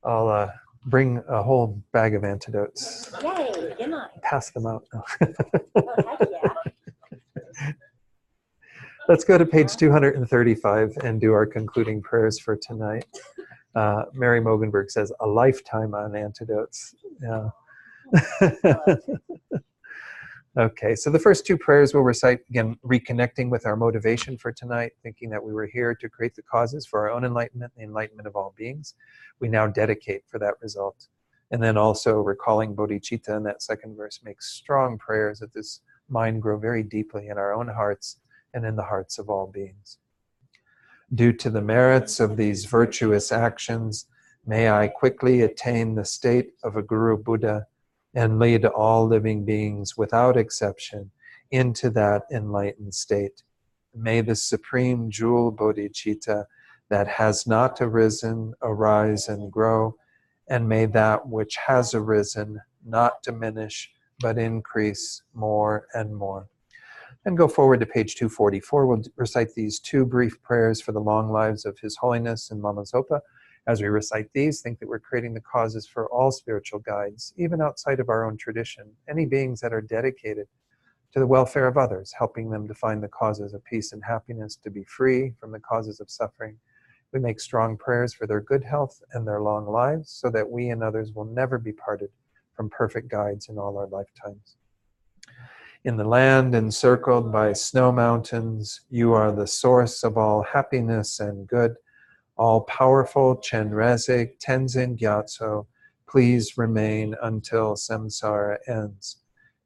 I'll bring a whole bag of antidotes. Yay, get mine. Pass them out. Oh, heck yeah. Let's go to page 235 and do our concluding prayers for tonight. Mary Mogenberg says, a lifetime on antidotes. Yeah. Okay, so the first two prayers we'll recite, again, reconnecting with our motivation for tonight, thinking that we were here to create the causes for our own enlightenment, the enlightenment of all beings. We now dedicate for that result. And then also recalling bodhicitta in that second verse, makes strong prayers that this mind grow very deeply in our own hearts and in the hearts of all beings. Due to the merits of these virtuous actions, may I quickly attain the state of a Guru Buddha and lead all living beings without exception into that enlightened state. May the supreme jewel bodhicitta that has not arisen arise and grow, and may that which has arisen not diminish but increase more and more. And go forward to page 244. We'll recite these two brief prayers for the long lives of His Holiness and Lama Zopa. As we recite these, think that we're creating the causes for all spiritual guides, even outside of our own tradition, any beings that are dedicated to the welfare of others, helping them to find the causes of peace and happiness, to be free from the causes of suffering. We make strong prayers for their good health and their long lives, so that we and others will never be parted from perfect guides in all our lifetimes. In the land encircled by snow mountains, you are the source of all happiness and good. All-powerful Chenrezig Tenzin Gyatso, please remain until samsara ends.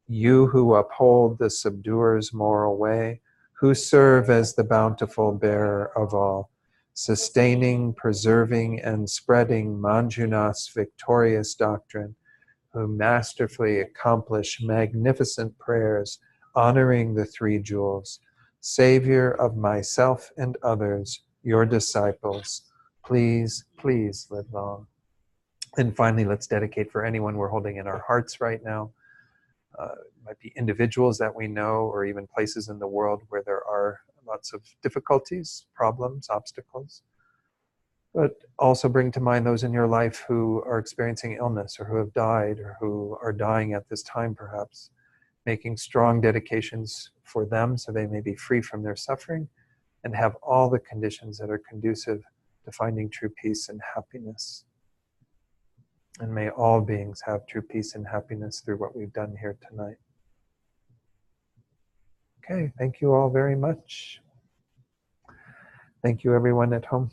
You who uphold the subduer's moral way, who serve as the bountiful bearer of all, sustaining, preserving, and spreading Manjunath's victorious doctrine, who masterfully accomplish magnificent prayers honoring the three jewels, Savior of myself and others, your disciples, please, please live long. And finally, let's dedicate for anyone we're holding in our hearts right now. It might be individuals that we know, or even places in the world where there are lots of difficulties, problems, obstacles. But also bring to mind those in your life who are experiencing illness, or who have died, or who are dying at this time perhaps. Making strong dedications for them so they may be free from their suffering and have all the conditions that are conducive to finding true peace and happiness. And may all beings have true peace and happiness through what we've done here tonight. Okay, thank you all very much. Thank you everyone at home.